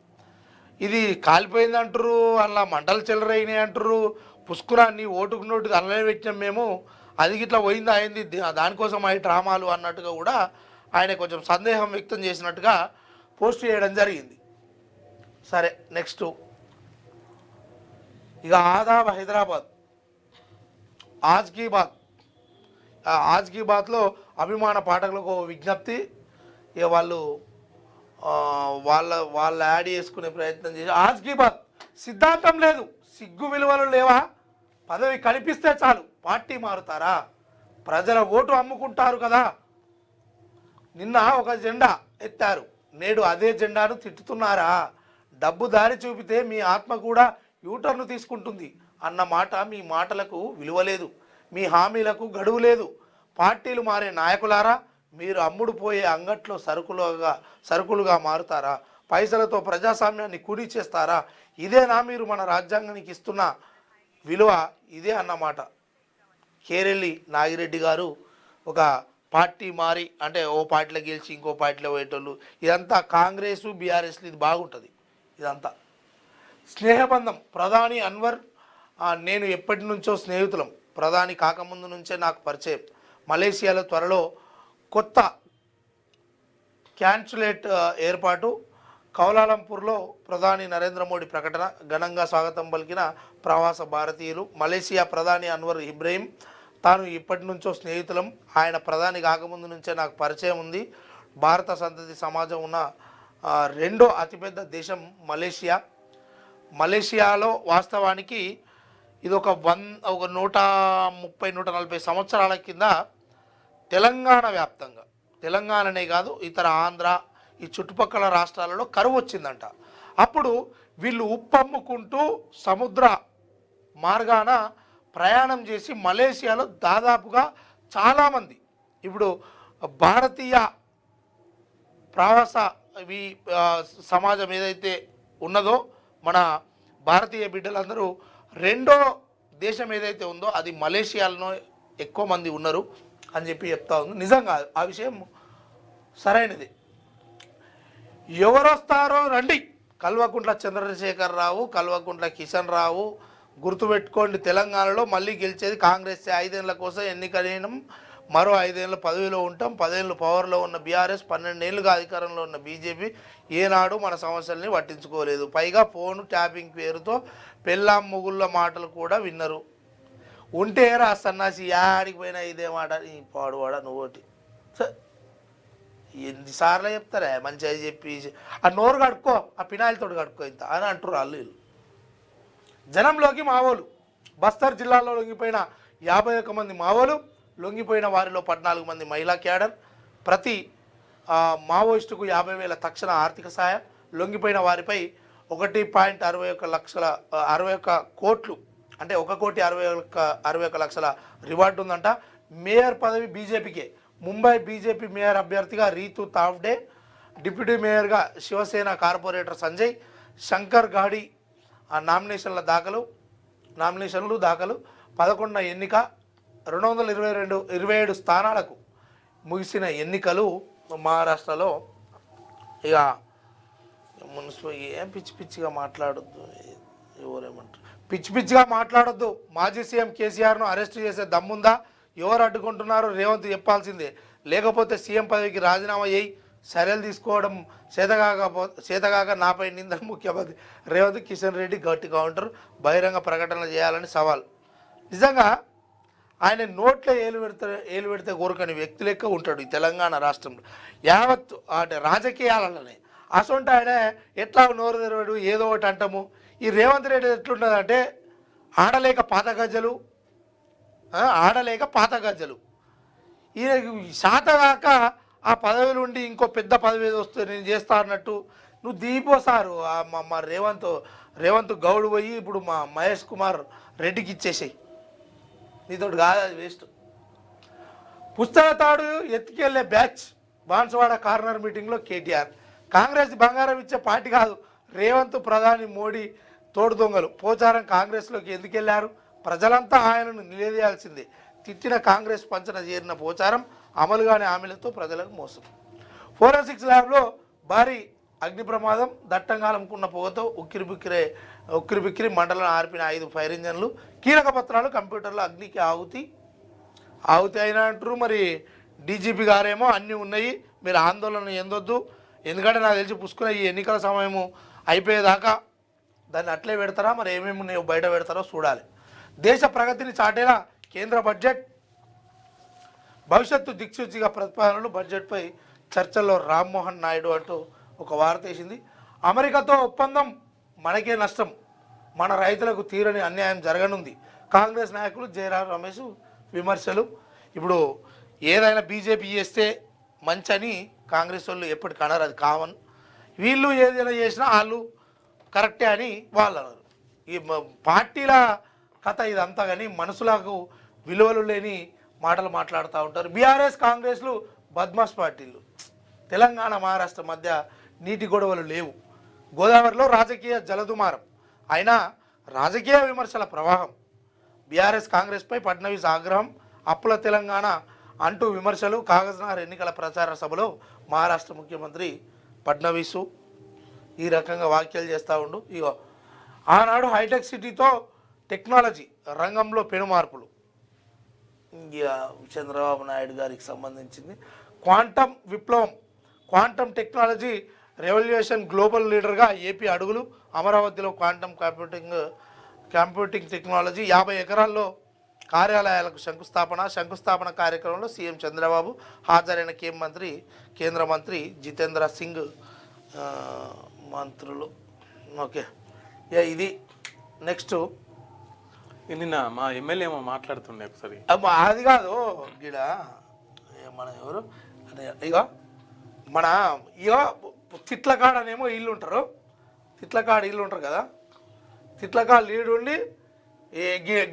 S2: ఇది కాలిపోయింది అంటారు, అలా మంటలు చెల్లరైనాయి అంటారు, పుష్కురాన్ని ఓటుకు నోటు అల్లనే పెట్టినాం మేము, అది ఇట్లా పోయింది అయింది దానికోసం అవి డ్రామాలు అన్నట్టుగా కూడా ఆయన కొంచెం సందేహం వ్యక్తం చేసినట్టుగా పోస్ట్ చేయడం జరిగింది. సరే, నెక్స్ట్ ఇక ఆదాబ్ హైదరాబాద్ ఆజ్ కీ బాత్లో అభిమాన పాఠకులకు విజ్ఞప్తి. ఇక వాళ్ళ యాడ్ చేసుకునే ప్రయత్నం చేసి ఆజ్ కీ బాత్ సిద్ధాంతం లేదు, సిగ్గు విలువలు లేవా, పదవి కనిపిస్తే చాలు పార్టీ మారుతారా, ప్రజల ఓటు అమ్ముకుంటారు కదా. నిన్న ఒక జెండా ఎత్తారు, నేడు అదే జెండాను తిట్టుతున్నారా, డబ్బు దారి చూపితే మీ ఆత్మ కూడా యూటర్ను తీసుకుంటుంది అన్న మాట మీ మాటలకు విలువ లేదు, మీ హామీలకు గడువు లేదు. పార్టీలు మారే నాయకులారా, మీరు అమ్ముడు పోయే అంగట్లో సరుకులుగా మారుతారా, పైసలతో ప్రజాస్వామ్యాన్ని కూడి చేస్తారా, ఇదేనా మీరు మన రాజ్యాంగానికి ఇస్తున్న విలువ, ఇదే అన్నమాట. కేరెల్లి నాగిరెడ్డి గారు ఒక పార్టీ మారి అంటే ఓ పార్టీలో గెలిచి ఇంకో పార్టీలో పోయేటోళ్ళు, ఇదంతా కాంగ్రెస్ బీఆర్ఎస్లు ఇది బాగుంటుంది. ఇదంతా స్నేహబంధం. ప్రధాని అన్వర్ నేను ఎప్పటి నుంచో స్నేహితులం, ప్రధాని కాకముందు నుంచే నాకు పరిచయం. మలేషియాలో త్వరలో కొత్త కాన్సులేట్ ఏర్పాటు. కౌలాలంపూర్లో ప్రధాని నరేంద్ర మోడీ ప్రకటన. ఘనంగా స్వాగతం పలికిన ప్రవాస భారతీయులు. మలేషియా ప్రధాని అన్వర్ ఇబ్రహీం తాను ఇప్పటి నుంచో స్నేహితులం, ఆయన ప్రధాని కాకముందు నుంచే నాకు పరిచయం ఉంది. భారత సంతతి సమాజం ఉన్న రెండో అతిపెద్ద దేశం మలేషియా. మలేషియాలో వాస్తవానికి ఇది ఒక 130-140 సంవత్సరాల కింద తెలంగాణ వ్యాప్తంగా, తెలంగాణనే కాదు ఇతర ఆంధ్ర ఈ చుట్టుపక్కల రాష్ట్రాలలో కరువు వచ్చిందంట. అప్పుడు వీళ్ళు ఉప్పమ్ముకుంటూ సముద్ర మార్గాన ప్రయాణం చేసి మలేషియాలో దాదాపుగా చాలామంది ఇప్పుడు భారతీయ ప్రవాస సమాజం ఏదైతే ఉన్నదో మన భారతీయ బిడ్డలందరూ రెండో దేశం ఏదైతే ఉందో అది మలేషియాలో ఎక్కువ మంది ఉన్నారు అని చెప్పి చెప్తా ఉంది. నిజంగా ఆ విషయం సరైనది. ఎవరొస్తారో రండి, కల్వకుంట్ల చంద్రశేఖర్ రావు, కల్వకుంట్ల కిషన్ రావు. గుర్తుపెట్టుకోండి, తెలంగాణలో మళ్ళీ గెలిచేది కాంగ్రెస్. 5 ఏళ్ళ కోసం ఎన్నికైన మరో 5 ఏళ్ళు పదవిలో ఉంటాం. 10 ఏళ్ళు పవర్లో ఉన్న బీఆర్ఎస్, 12 ఏళ్ళుగా అధికారంలో ఉన్న బీజేపీ ఏనాడు మన సమస్యల్ని పట్టించుకోలేదు. పైగా ఫోను ట్యాపింగ్ పేరుతో పెళ్ళాం మొగుళ్ళ మాటలు కూడా విన్నరు. ఉంటే రా సన్నాసి యాడికి పోయినా ఇదే మాట, ఈ పాడువాడ నువ్వోటి ఎన్నిసార్లు చెప్తారా మంచిగా చెప్పి ఆ నోరు కడుక్కో, ఆ పినాయిలతో కడుక్కో ఇంత అని అంటారు వాళ్ళు. జనంలోకి మావోలు. బస్తర్ జిల్లాలో లొంగిపోయిన 51 మంది మావోలు, లొంగిపోయిన వారిలో 14 మంది మహిళా క్యాడర్. ప్రతి మావోయిస్టుకు 50,000 తక్షణ ఆర్థిక సాయం. లొంగిపోయిన వారిపై 1.61 కోట్లు అంటే 1,61 లక్షల రివార్డు ఉందంట. మేయర్ పదవి బీజేపీకే. ముంబై బీజేపీ మేయర్ అభ్యర్థిగా రీతు తావ్డే, డిప్యూటీ మేయర్గా శివసేన కార్పొరేటర్ సంజయ్ శంకర్ గాడి నామినేషన్లు దాఖలు. 11న ఎన్నిక. 227 స్థానాలకు ముగిసిన ఎన్నికలు మహారాష్ట్రలో. ఇక మున్సిపల్ ఏం పిచ్చిగా మాట్లాడొద్దు, ఎవరేమంటారు పిచ్చిగా మాట్లాడొద్దు. మాజీ సీఎం కేసీఆర్ను అరెస్ట్ చేసే దమ్ముందా? ఎవరు అడ్డుకుంటున్నారో రేవంత్ చెప్పాల్సిందే. లేకపోతే సీఎం పదవికి రాజీనామా చేయి. చర్యలు తీసుకోవడం చేతగాక నాపై నిందలు ముఖ్యమంత్రి రేవంత్. కిషన్ రెడ్డి గట్టి కౌంటర్. బహిరంగ ప్రకటన చేయాలని సవాల్. నిజంగా ఆయన నోట్లో ఏలు పెడితే కోరుకని వ్యక్తి లెక్క ఉంటాడు ఈ తెలంగాణ రాష్ట్రంలో. యావత్ అంటే రాజకీయాలనే అసొంటి ఆయన ఎట్లా నోరు తెరవడు, ఏదో ఒకటి అంటాము. ఈ రేవంత్ రెడ్డి ఎట్లున్నదంటే ఆడలేక పాత గజ్జలు. ఈయన శాతగాక ఆ పదవిలో ఉండి ఇంకో పెద్ద పదవి ఏదో వస్తే నేను చేస్తా అన్నట్టు నువ్వు దీపోసారు. మా రేవంత్ గౌడ్ పోయి ఇప్పుడు మా మహేష్ కుమార్ రెడ్డికి ఇచ్చేసాయి. నీతోటి కాదు, అది వేస్ట్. పుస్తక తాడు ఎత్తుకెళ్లే బ్యాచ్. బాన్సువాడ కార్నర్ మీటింగ్లో కేటీఆర్. కాంగ్రెస్ బంగారం ఇచ్చే పార్టీ కాదు. రేవంత్, ప్రధాని మోడీ తోడు దొంగలు. పోచారం కాంగ్రెస్లోకి ఎందుకు వెళ్ళారు? ప్రజలంతా ఆయనను నిలదీయాల్సిందే. తిట్టిన కాంగ్రెస్ పంచన చేరిన పోచారం అమలుగానే హామీలతో ప్రజలకు మోసం. ఫోరెన్సిక్స్ ల్యాబ్లో భారీ అగ్ని ప్రమాదం. దట్టంగా అలుముకున్న పొగతో ఉక్కిరిబిక్కిరి మంటలను ఆర్పిన 5 ఫైర్ ఇంజన్లు. కీలక పత్రాలు కంప్యూటర్లో అగ్నికి ఆహుతి అయినా అంటారు. మరి డీజీపీ గారేమో అన్నీ ఉన్నాయి, మీరు ఆందోళన చెందొద్దు. ఎందుకంటే నాకు తెలిసి పుసుకున్న ఈ ఎన్నికల సమయము అయిపోయేదాకా దాన్ని అట్లే పెడతారా, మరి ఏమేమి ఉన్నాయో బయట పెడతారో చూడాలి. దేశ ప్రగతిని చాటేలా కేంద్ర బడ్జెట్. భవిష్యత్తు దిక్సూచిగా ప్రతిపాదనలు. బడ్జెట్పై చర్చల్లో రామ్మోహన్ నాయుడు అంటూ ఒక వార్త వేసింది. అమెరికాతో ఒప్పందం మనకే నష్టం, మన రైతులకు తీరని అన్యాయం జరగనుంది. కాంగ్రెస్ నాయకులు జయరాం రమేష్ విమర్శలు. ఇప్పుడు ఏదైనా బీజేపీ చేస్తే మంచని కాంగ్రెస్ వాళ్ళు ఎప్పటికి అన్నారు, అది కామన్. వీళ్ళు ఏదైనా చేసినా వాళ్ళు కరెక్టే అని వాళ్ళు అన్నారు. ఈ పార్టీల కథ ఇదంతా, కానీ మనసులకు విలువలు లేని మాటలు మాట్లాడుతూ ఉంటారు. బీఆర్ఎస్ కాంగ్రెస్లు బద్మాష్ పార్టీలు. తెలంగాణ మహారాష్ట్ర మధ్య నీటి గొడవలు లేవు. గోదావరిలో రాజకీయ జలదుమారం, అయినా రాజకీయ విమర్శల ప్రవాహం. బీఆర్ఎస్ కాంగ్రెస్పై ఫడ్నవీస్ ఆగ్రహం. అప్పుల తెలంగాణ అంటూ విమర్శలు. కాగజ్నగర్ ఎన్నికల ప్రచార సభలో మహారాష్ట్ర ముఖ్యమంత్రి ఫడ్నవీసు ఈ రకంగా వ్యాఖ్యలు చేస్తూ ఉండు. ఇగో ఆనాడు హైటెక్ సిటీతో టెక్నాలజీ రంగంలో పెను మార్పులు. చంద్రబాబు నాయుడు గారికి సంబంధించింది. క్వాంటమ్ విప్లవం, క్వాంటమ్ టెక్నాలజీ రెవల్యూషన్ గ్లోబల్ లీడర్గా ఏపీ అడుగులు. అమరావతిలో క్వాంటమ్ కంప్యూటింగ్ టెక్నాలజీ 50 ఎకరాల్లో కార్యాలయాలకు శంకుస్థాపన కార్యక్రమంలో సీఎం చంద్రబాబు హాజరైన కేంద్ర మంత్రి జితేంద్ర సింగ్ మంత్రులు. ఓకే, ఇది నెక్స్ట్.
S1: నిన్న మా ఎమ్మెల్యే ఏమో మాట్లాడుతుండే ఒకసారి.
S2: అది కాదు గిడ మన ఎవరు ఇక తిట్లకాడనేమో ఇల్లు ఉంటారు. తిట్లకాడ ఇల్లు ఉంటారు కదా, తిట్లకాడ లీడు ఉండి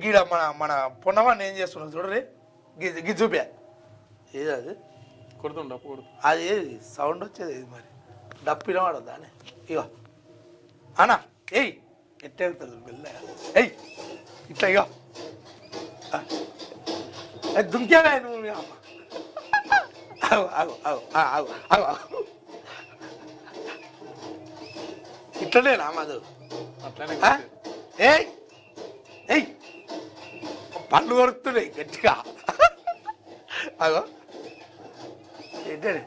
S2: గీడ మన పొన్నవాడిని ఏం చేస్తున్నాడు చూడరి, చూపా ఏది అది
S1: కొడుతుండప్పుడు
S2: అది ఏది సౌండ్ వచ్చేది ఏది మరి డప్పినవాడు దాని. ఇగో అన్నా ఏయ్ ఎట్టే వెళ్తాడు మెల్ల ఏయ్ ఇట్లా ఇగో దుంకేవా నువ్వు మీ అమ్మ. ఇట్లనేనా మాధు?
S1: అట్లానే
S2: ఏయ్ ఏయ్ పళ్ళు కొరుకుతున్నాయి గట్టిగా. అగో ఏంటండి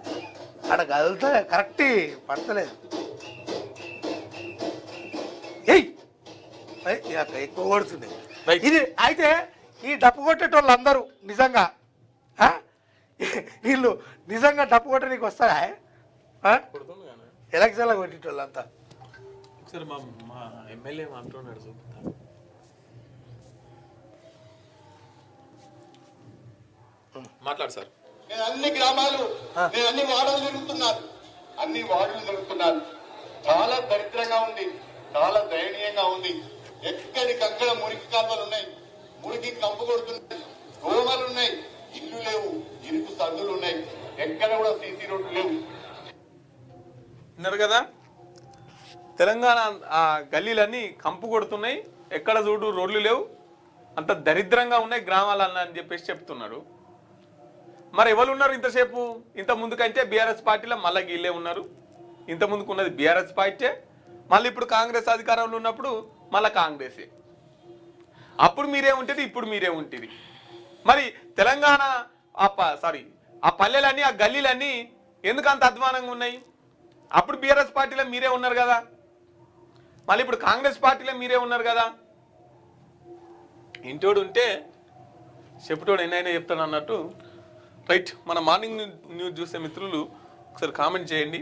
S2: అక్కడ కదులుతా కరెక్ట్ పడతలేదు. ఏయ్ ఎక్కువ కొడుతుంది ఇది. అయితే ఈ డప్పు కొట్టేటోళ్ళు అందరూ నిజంగా వీళ్ళు నిజంగా డప్పు కొట్టడానికి వస్తారా? ఎలక్షన్లో కొట్టేటోళ్ళు అంతా.
S1: ఒకసారి మా ఎమ్మెల్యే అంటున్నాడు చూపుతా. మాట్లాడు సార్.
S5: నేను అన్ని గ్రామాలు నేను అన్ని వార్డులు తిరుగుతున్నాను. చాలా దరిద్రంగా ఉంది, చాలా దయనీయంగా ఉంది. ఎక్కడికక్కడ మురికి కాలువలు ఉన్నాయి, మురికి కంపు కొడుతున్నాయి, దోమలు ఉన్నాయి, ఇల్లు లేవు, ఇరుకు సందులు ఉన్నాయి, ఎక్కడ కూడా సీసీ రోడ్లు లేవు.
S1: విన్నారు కదా, తెలంగాణ ఆ గల్లీలన్నీ కంపు కొడుతున్నాయి, ఎక్కడ చూడు రోడ్లు లేవు, అంత దరిద్రంగా ఉన్నాయి గ్రామాలన్న అని చెప్పేసి చెప్తున్నాడు. మరి ఎవరు ఉన్నారు ఇంతసేపు? ఇంత ముందుకంటే బీఆర్ఎస్ పార్టీలో మళ్ళీ వీళ్ళే ఉన్నారు. ఇంత ముందుకు ఉన్నది బీఆర్ఎస్ పార్టీ, మళ్ళీ ఇప్పుడు కాంగ్రెస్ అధికారంలో ఉన్నప్పుడు మళ్ళీ కాంగ్రెసే. అప్పుడు మీరే ఉంటుంది, ఇప్పుడు మీరే ఉంటుంది. మరి తెలంగాణ ఆ పల్లెలన్నీ ఆ గల్లీలన్నీ ఎందుకు అంత అధ్వానంగా ఉన్నాయి? అప్పుడు బీఆర్ఎస్ పార్టీలో మీరే ఉన్నారు కదా, మళ్ళీ ఇప్పుడు కాంగ్రెస్ పార్టీలో మీరే ఉన్నారు కదా. ఇంటోడు ఉంటే చెప్పుటోడు ఎన్నైనా చెప్తాను అన్నట్టు. రైట్, మన మార్నింగ్ న్యూస్ చూసే మిత్రులు ఒకసారి కామెంట్ చేయండి.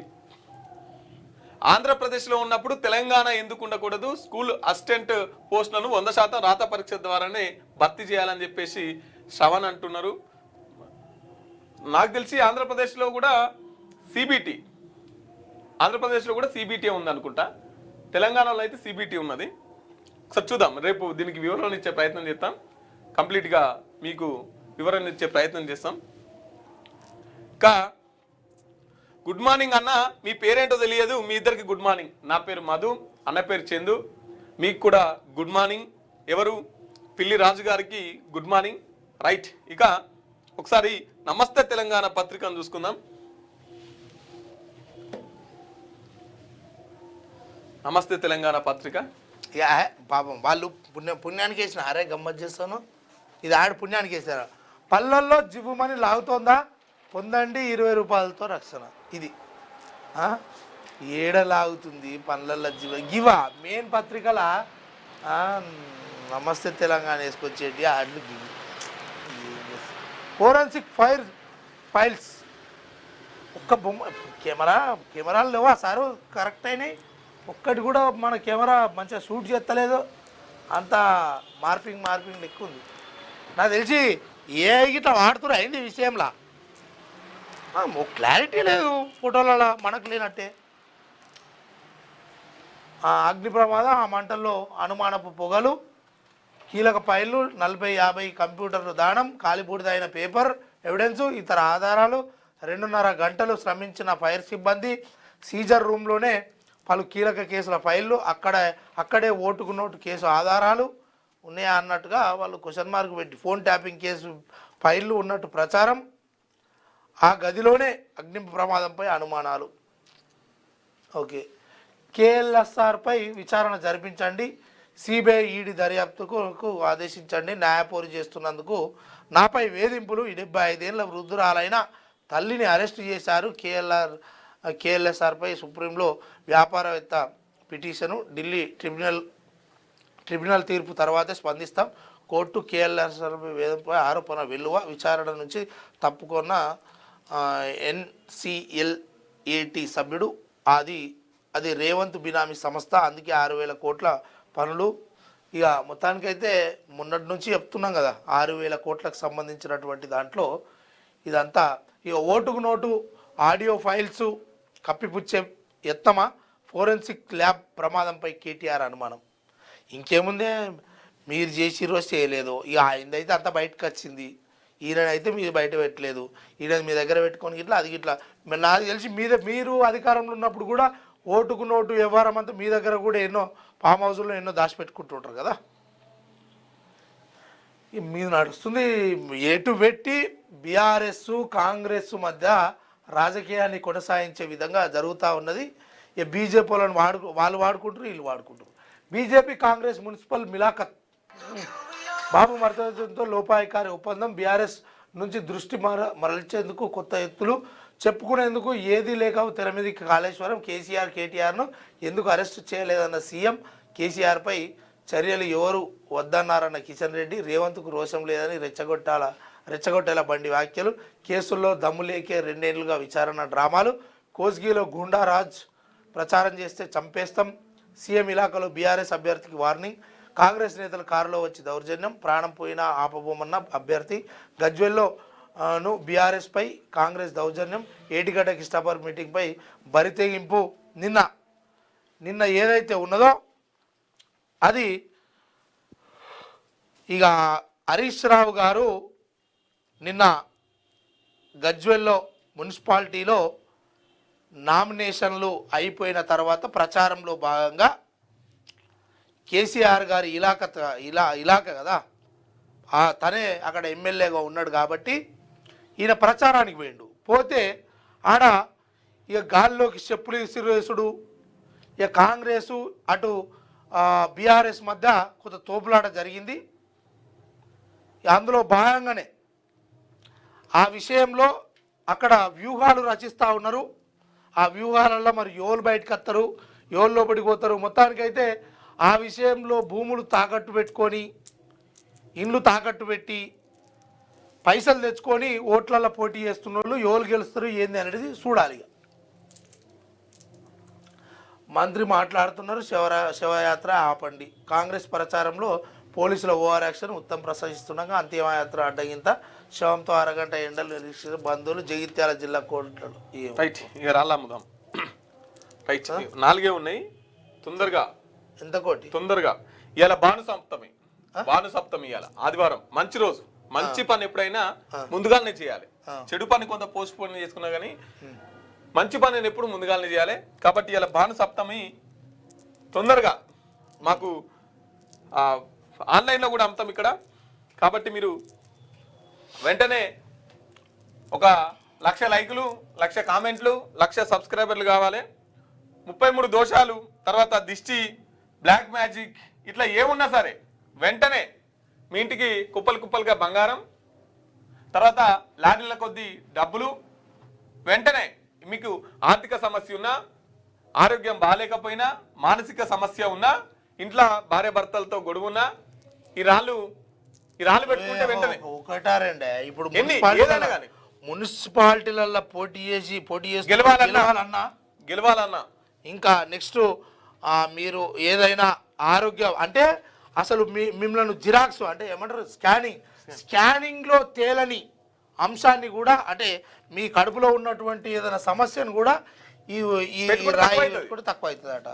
S1: ఆంధ్రప్రదేశ్లో ఉన్నప్పుడు తెలంగాణ ఎందుకు ఉండకూడదు? స్కూల్ అసిస్టెంట్ పోస్టులను 100% రాత పరీక్ష ద్వారానే భర్తీ చేయాలని చెప్పేసి శ్రవణ్ అంటున్నారు. నాకు తెలిసి ఆంధ్రప్రదేశ్లో కూడా సిబిటి ఉంది అనుకుంటా. తెలంగాణలో అయితే సిబిటి ఉన్నది. ఒకసారి చూద్దాం, రేపు దీనికి వివరణ ఇచ్చే ప్రయత్నం చేస్తాం. కంప్లీట్గా మీకు వివరణ ఇచ్చే ప్రయత్నం చేస్తాం. ఇంకా గుడ్ మార్నింగ్ అన్న, మీ పేరేంటో తెలియదు, మీ ఇద్దరికి గుడ్ మార్నింగ్. నా పేరు మధు, అన్న పేరు చందు, మీకు కూడా గుడ్ మార్నింగ్. ఎవరు? పిల్లి రాజు గారికి గుడ్ మార్నింగ్. రైట్, ఇక ఒకసారి నమస్తే తెలంగాణ పత్రికను చూసుకుందాం. నమస్తే తెలంగాణ పత్రిక.
S2: పాపం వాళ్ళు పుణ్యానికి వేసిన అరే గమ్మత్ చేస్తాను, ఇది ఆడ పుణ్యానికి వేసారు. పల్లెల్లో జివ్వుమని లాగుతోందా, పొందండి 20 రూపాయలతో రక్షణ. ఇది ఏడలాగుతుంది పనులల్లో గివా మెయిన్ పత్రికల నమస్తే తెలంగాణ వేసుకొచ్చేటి ఆడలు గివి. ఫోరెన్సిక్ ఫైల్స్ ఒక్క బొమ్మ కెమెరాలు లేవా సారు? కరెక్ట్ అయినాయి, ఒక్కటి కూడా మన కెమెరా మంచిగా షూట్ చేస్తలేదు, అంత మార్పింగ్ ఎక్కువ ఉంది. నాకు తెలిసి ఏ గిట్లా వాడుతున్నారు అయింది విషయంలో. క్లారిటీ లేదు ఫోటోలలో, మనకు లేనట్టే. అగ్ని ప్రమాదం, ఆ మంటల్లో అనుమానపు పొగలు, కీలక ఫైళ్ళు 40-50 కంప్యూటర్లు దానం, కాలిబూడిదైన పేపర్ ఎవిడెన్సు, ఇతర ఆధారాలు, 2.5 గంటలు శ్రమించిన ఫైర్ సిబ్బంది, సీజర్ రూమ్లోనే పలు కీలక కేసుల ఫైళ్ళు, అక్కడే ఓటుకు నోటు కేసు ఆధారాలు ఉన్నాయా అన్నట్టుగా వాళ్ళు క్వశ్చన్ మార్క్ పెట్టి ఫోన్ ట్యాపింగ్ కేసు ఫైళ్ళు ఉన్నట్టు ప్రచారం, ఆ గదిలోనే అగ్ని ప్రమాదంపై అనుమానాలు. ఓకే, కేఎల్ఎస్ఆర్పై విచారణ జరిపించండి, సిబిఐ ఈడీ దర్యాప్తుకు ఆదేశించండి, న్యాయపోరు చేస్తున్నందుకు నాపై వేధింపులు, 75 ఏళ్ల వృద్ధురాలైన తల్లిని అరెస్టు చేశారు. కేఎల్ఎస్ఆర్పై సుప్రీంలో వ్యాపారవేత్త పిటిషను, ఢిల్లీ ట్రిబ్యునల్ తీర్పు తర్వాతే స్పందిస్తాం, కోర్టు కేఎల్ఎస్ఆర్పై వేధింపుపై ఆరోపణ వెలువ, విచారణ నుంచి తప్పుకున్న ఎన్సిఎల్ఏటి సభ్యుడు, అది రేవంత్ బినామీ సంస్థ, అందుకే 6,000 కోట్ల పనులు. ఇక మొత్తానికైతే మొన్నటి నుంచి చెప్తున్నాం కదా, 6,000 కోట్లకు సంబంధించినటువంటి దాంట్లో ఇదంతా ఇక ఓటుకు నోటు ఆడియో ఫైల్స్ కప్పిపుచ్చే ఎత్తమా, ఫోరెన్సిక్ ల్యాబ్ ప్రమాదంపై కేటీఆర్ అనుమానం. ఇంకేముందే, మీరు చేసిరో చేయలేదో, ఇక ఆయనదైతే అంతా బయటకు వచ్చింది, ఈయనైతే మీరు బయట పెట్టలేదు, ఈయన మీ దగ్గర పెట్టుకొని ఇట్లా అది ఇట్లా. నాకు తెలిసి మీరు అధికారంలో ఉన్నప్పుడు కూడా ఓటుకు నోటు వ్యవహారం అంతా మీ దగ్గర కూడా ఎన్నో ఫామ్ హౌస్లో ఎన్నో దాచిపెట్టుకుంటుంటారు కదా. మీద నడుస్తుంది ఎటు పెట్టి బీఆర్ఎస్ కాంగ్రెస్ మధ్య రాజకీయాన్ని కొనసాగించే విధంగా జరుగుతూ ఉన్నది. ఇక బీజేపీ వాళ్ళని వాళ్ళు వాడుకుంటారు, వీళ్ళు వాడుకుంటారు. బీజేపీ కాంగ్రెస్ మున్సిపల్ మిలాఖత్, బాబు మర్యాదతో లోపాయికారి ఒప్పందం, బీఆర్ఎస్ నుంచి దృష్టి మరల్చేందుకు కొత్త ఎత్తులు, చెప్పుకునేందుకు ఏదీ లేక తెర మీదకి కాళేశ్వరం, కేటీఆర్ను ఎందుకు అరెస్ట్ చేయలేదన్న సీఎం, కేసీఆర్పై చర్యలు ఎవరు వద్దన్నారన్న కిషన్ రెడ్డి, రేవంత్కు రోషం లేదని రెచ్చగొట్టేలా బండి వ్యాఖ్యలు, కేసుల్లో దమ్ము లేకే 2 ఏళ్లుగా విచారణ డ్రామాలు, కోస్గిలో గుండారాజ్ ప్రచారం చేస్తే చంపేస్తాం, సీఎం ఇలాకాలో బీఆర్ఎస్ అభ్యర్థికి వార్నింగ్, కాంగ్రెస్ నేతలు కారులో వచ్చి దౌర్జన్యం, ప్రాణం పోయినా ఆపబోమన్న అభ్యర్థి, గజ్వెల్లో ను బీఆర్ఎస్ పై కాంగ్రెస్ దౌర్జన్యం, ఏటిగడ్డ కిస్టాపర్ మీటింగ్ పై బరితెగింపు. నిన్న ఏదైతే ఉన్నదో అది ఇక హరీష్ రావు గారు నిన్న గజ్వెల్లో మున్సిపాలిటీలో నామినేషన్లు అయిపోయిన తర్వాత ప్రచారంలో భాగంగా కేసీఆర్ గారి ఇలాక కదా, తనే అక్కడ ఎమ్మెల్యేగా ఉన్నాడు కాబట్టి ఈయన ప్రచారానికి పోతే ఆడ ఇక గాల్లోకి చెప్పులు విసిరేసుడు, ఇక కాంగ్రెసు అటు బీఆర్ఎస్ మధ్య కొంత తోపులాట జరిగింది. అందులో భాగంగానే ఆ విషయంలో అక్కడ వ్యూహాలు రచిస్తూ ఉన్నారు. ఆ వ్యూహాలలో మరి ఎవరు బయటకు వస్తారు, ఎవరు లోపలికి పోతారు. మొత్తానికైతే ఆ విషయంలో భూములు తాకట్టు పెట్టుకొని, ఇండ్లు తాకట్టు పెట్టి పైసలు తెచ్చుకొని ఓట్లలో పోటీ చేస్తున్న వాళ్ళు ఎవరు గెలుస్తారు ఏంది అనేది చూడాలి. మంత్రి మాట్లాడుతున్నారు, శివయాత్ర ఆపండి. కాంగ్రెస్ ప్రచారంలో పోలీసుల ఓవర్ యాక్షన్ ఉత్తమ్ ప్రశంసిస్తుండగా అంతిమయాత్ర అడ్డగింత, శవంతో అరగంట ఎండలు నిరీక్షించిన బంధువులు. జగిత్యాల జిల్లా కోర్టులు.
S1: రైట్, ఇక రాళ్ళమ్ముదాం. రైట్, 4 ఉన్నాయి తొందరగా.
S2: ఎంత కోటి
S1: తొందరగా. ఇవాళ భానుసప్తమి. ఇవాళ ఆదివారం, మంచి రోజు. మంచి పని ఎప్పుడైనా ముందుగానే చేయాలి. చెడు పని కొంత పోస్ట్ పోన్ చేసుకున్నా కానీ మంచి పని ఎప్పుడు ముందుగానే చేయాలి. కాబట్టి ఇలా భానుసప్తమి తొందరగా మాకు ఆన్లైన్లో కూడా అమ్ముతాం ఇక్కడ. కాబట్టి మీరు వెంటనే ఒక 1,00,000 లైకులు, 1,00,000 కామెంట్లు, 1,00,000 సబ్స్క్రైబర్లు కావాలి. 33 దోషాలు, తర్వాత దిష్టి, బ్లాక్ మ్యాజిక్, ఇట్లా ఏమున్నా సరే వెంటనే మీ ఇంటికి కుప్పలుగా బంగారం, తర్వాత లారీల కొద్దీ డబ్బులు. వెంటనే మీకు ఆర్థిక సమస్య ఉన్నా, ఆరోగ్యం బాగాలేకపోయినా, మానసిక సమస్య ఉన్నా, ఇంట్లో భార్య భర్తలతో గొడవున్నా, ఈ రాళ్ళు పెట్టుకుంటే వెంటనే
S2: ఒకటా రెండే. ఇప్పుడు
S1: ఏదైనా
S2: మున్సిపాలిటీలలో పోటీ చేసి
S1: గెలవాలన్నా
S2: ఇంకా నెక్స్ట్ మీరు ఏదైనా ఆరోగ్యం అంటే అసలు మిమ్మల్ని జిరాక్స్ అంటే ఏమంటారు స్కానింగ్లో తేలని అంశాన్ని కూడా, అంటే మీ కడుపులో ఉన్నటువంటి ఏదైనా సమస్యను కూడా ఈ రాయి కూడా తక్కువ అవుతుందట.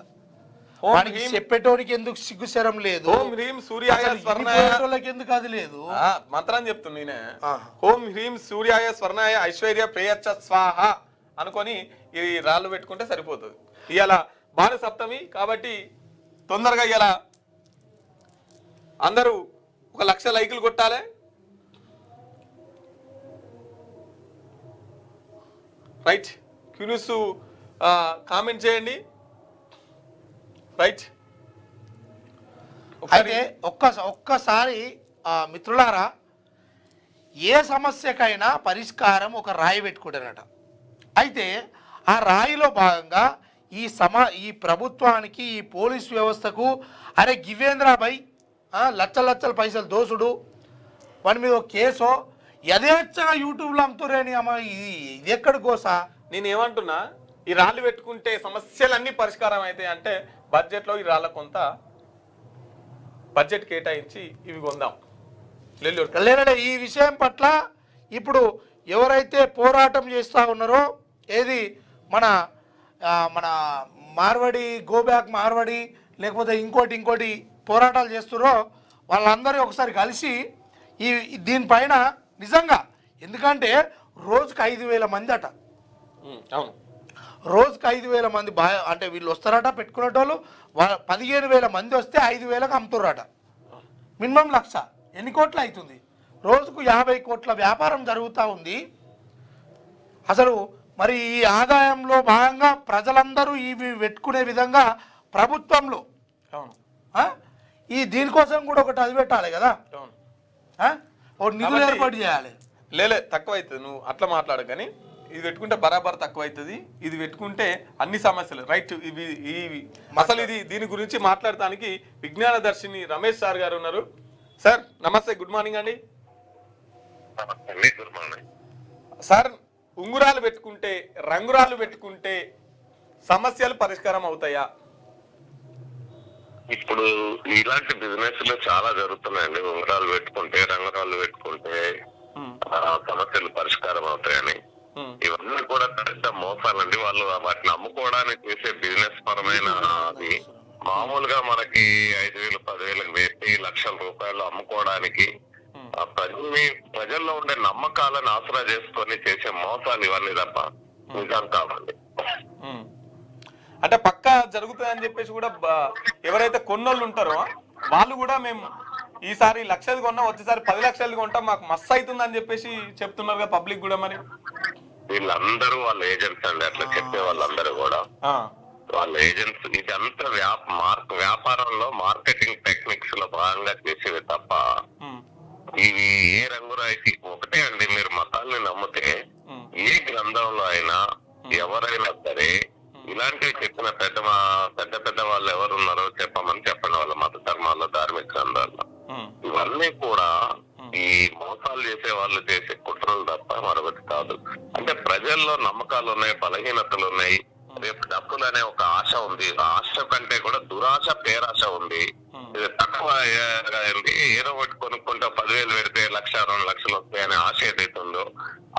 S2: వానికి చెప్పేటోనికి ఎందుకు సిగ్గుశరం లేదు, ఎందుకు అది లేదు.
S1: మంత్రం చెప్తున్నా నేనే. ఓం హ్రీం సూర్యాయ స్వర్ణాయ ఐశ్వర్య ప్రేయచ్చ స్వాహ అనుకొని ఈ రాళ్ళు పెట్టుకుంటే సరిపోతుంది. ఇవాళ భానుసప్తమి కాబట్టి తొందరగా ఇవాళ అందరూ ఒక 1,00,000 లైకులు కొట్టాలి. రైట్, క్యూన్యూస్ కామెంట్ చేయండి. రైట్,
S2: అయితే ఒక్కసారి మిత్రులారా, ఏ సమస్యకైనా పరిష్కారం ఒక రాయి పెట్టుకుంటారట. అయితే ఆ రాయిలో భాగంగా ఈ ప్రభుత్వానికి, ఈ పోలీస్ వ్యవస్థకు అరే గివేంద్రాబాయ్ లక్షల పైసలు దోసుడు, వాడి మీద ఒక కేసో యథేచ్ఛగా యూట్యూబ్లో అమ్ముతురేని అమ్మ, ఇది ఎక్కడ కోసా?
S1: నేనేమంటున్నా, ఈ రాళ్ళు పెట్టుకుంటే సమస్యలన్నీ పరిష్కారం అవుతాయి అంటే బడ్జెట్లో ఈ రాళ్ళ కొంత బడ్జెట్ కేటాయించి ఇవి కొందాం.
S2: లేదంటే ఈ విషయం పట్ల ఇప్పుడు ఎవరైతే పోరాటం చేస్తూ ఉన్నారో, ఏది మన మార్వడి, గోబ్యాక్ మార్వడి, లేకపోతే ఇంకోటి పోరాటాలు చేస్తున్నారో వాళ్ళందరూ ఒకసారి కలిసి దీనిపైన నిజంగా, ఎందుకంటే రోజుకు 5,000 మంది అట.
S1: అవును,
S2: రోజుకు 5,000 మంది అంటే వీళ్ళు వస్తారట పెట్టుకునేటోళ్ళు. 15,000 మంది వస్తే 5,000కి అమ్ముతారట. మినిమం 1,00,000. ఎన్ని కోట్లు అవుతుంది? రోజుకు 50 కోట్ల వ్యాపారం జరుగుతూ ఉంది. అసలు మరి ఈ ఆదాయంలో భాగంగా ప్రజలందరూ ఇవి పెట్టుకునే విధంగా ప్రభుత్వంలో దీనికోసం కూడా ఒకటి అది పెట్టాలి కదా, ఒక నిధులు ఏర్పాటు చేయాలి.
S1: లేలే, తక్కువ అవుతుంది. నువ్వు అట్లా మాట్లాడు, కానీ ఇది పెట్టుకుంటే బరాబర్ తక్కువ అవుతుంది. ఇది పెట్టుకుంటే అన్ని సమస్యలు. రైట్, ఇవి అసలు దీని గురించి మాట్లాడటానికి విజ్ఞాన దర్శిని రమేష్ సార్ గారు ఉన్నారు. సార్ నమస్తే, గుడ్ మార్నింగ్ అండి. సార్, ఉంగురాలు పెట్టుకుంటే, రంగురాలు పెట్టుకుంటే సమస్యలు పరిష్కారం అవుతాయా?
S6: ఇప్పుడు ఇలాంటి బిజినెస్ లో చాలా జరుగుతున్నాయండి. ఉంగరాలు పెట్టుకుంటే, రంగురాలు పెట్టుకుంటే
S5: సమస్యలు పరిష్కారం అవుతాయని. ఇవన్నీ కూడా పెద్ద మోసాలండి. వాళ్ళు వాటిని అమ్ముకోవడానికి చేసే బిజినెస్ పరమైన అది. మామూలుగా మనకి 5,000 10,000 వేసి లక్షల రూపాయలు అమ్ముకోవడానికి ప్రజల్లో ఉండే నమ్మకాలను ఆసరా చేసుకొని చేసే మోసాలు ఇవన్నీ తప్ప నిజం కావాలి.
S1: అంటే పక్కా జరుగుతుందని చెప్పేసి కూడా ఎవరైతే కొన్నోళ్ళు ఉంటారో వాళ్ళు కూడా మేము ఈసారి లక్షలు కొన్నా వచ్చేసారి 10 లక్షలు కొంటాం మాకు మస్తు అవుతుందని చెప్పేసి చెప్తున్నారు కదా పబ్లిక్ కూడా. మరి
S5: వీళ్ళందరూ వాళ్ళ ఏజెంట్స్ అండి, అట్లా చెప్పే వాళ్ళందరూ కూడా వాళ్ళ ఏజెంట్స్. ఇదంతా వ్యాపారంలో మార్కెటింగ్ టెక్నిక్స్ లో భాగంగా చేసేవి తప్ప ఇవి ఏ రంగురాయికి ఒకటే అండి. మీరు మతాల్ని నమ్మితే ఏ గ్రంథంలో అయినా ఎవరైనా సరే ఇలాంటివి చెప్పిన పెద్ద వాళ్ళు ఎవరు ఉన్నారో చెప్పమని చెప్పండి వాళ్ళ మత ధర్మాల్లో ధార్మిక గ్రంథాల్లో. ఇవన్నీ కూడా ఈ మోసాలు చేసే వాళ్ళు చేసే కుట్రలు తప్ప మరొకటి కాదు. అంటే ప్రజల్లో నమ్మకాలు ఉన్నాయి, బలహీనతలు ఉన్నాయి, రేపు డబ్బులు అనే ఒక ఆశ ఉంది. ఆశ కంటే కూడా దురాశ పేరాశ ఉంది. ఇది తక్కువ ఏదో ఒకటి కొనుక్కుంటే 10,000 పెడితే 1,00,000 2 లక్షలు వస్తాయనే ఆశ ఏదైతే ఉందో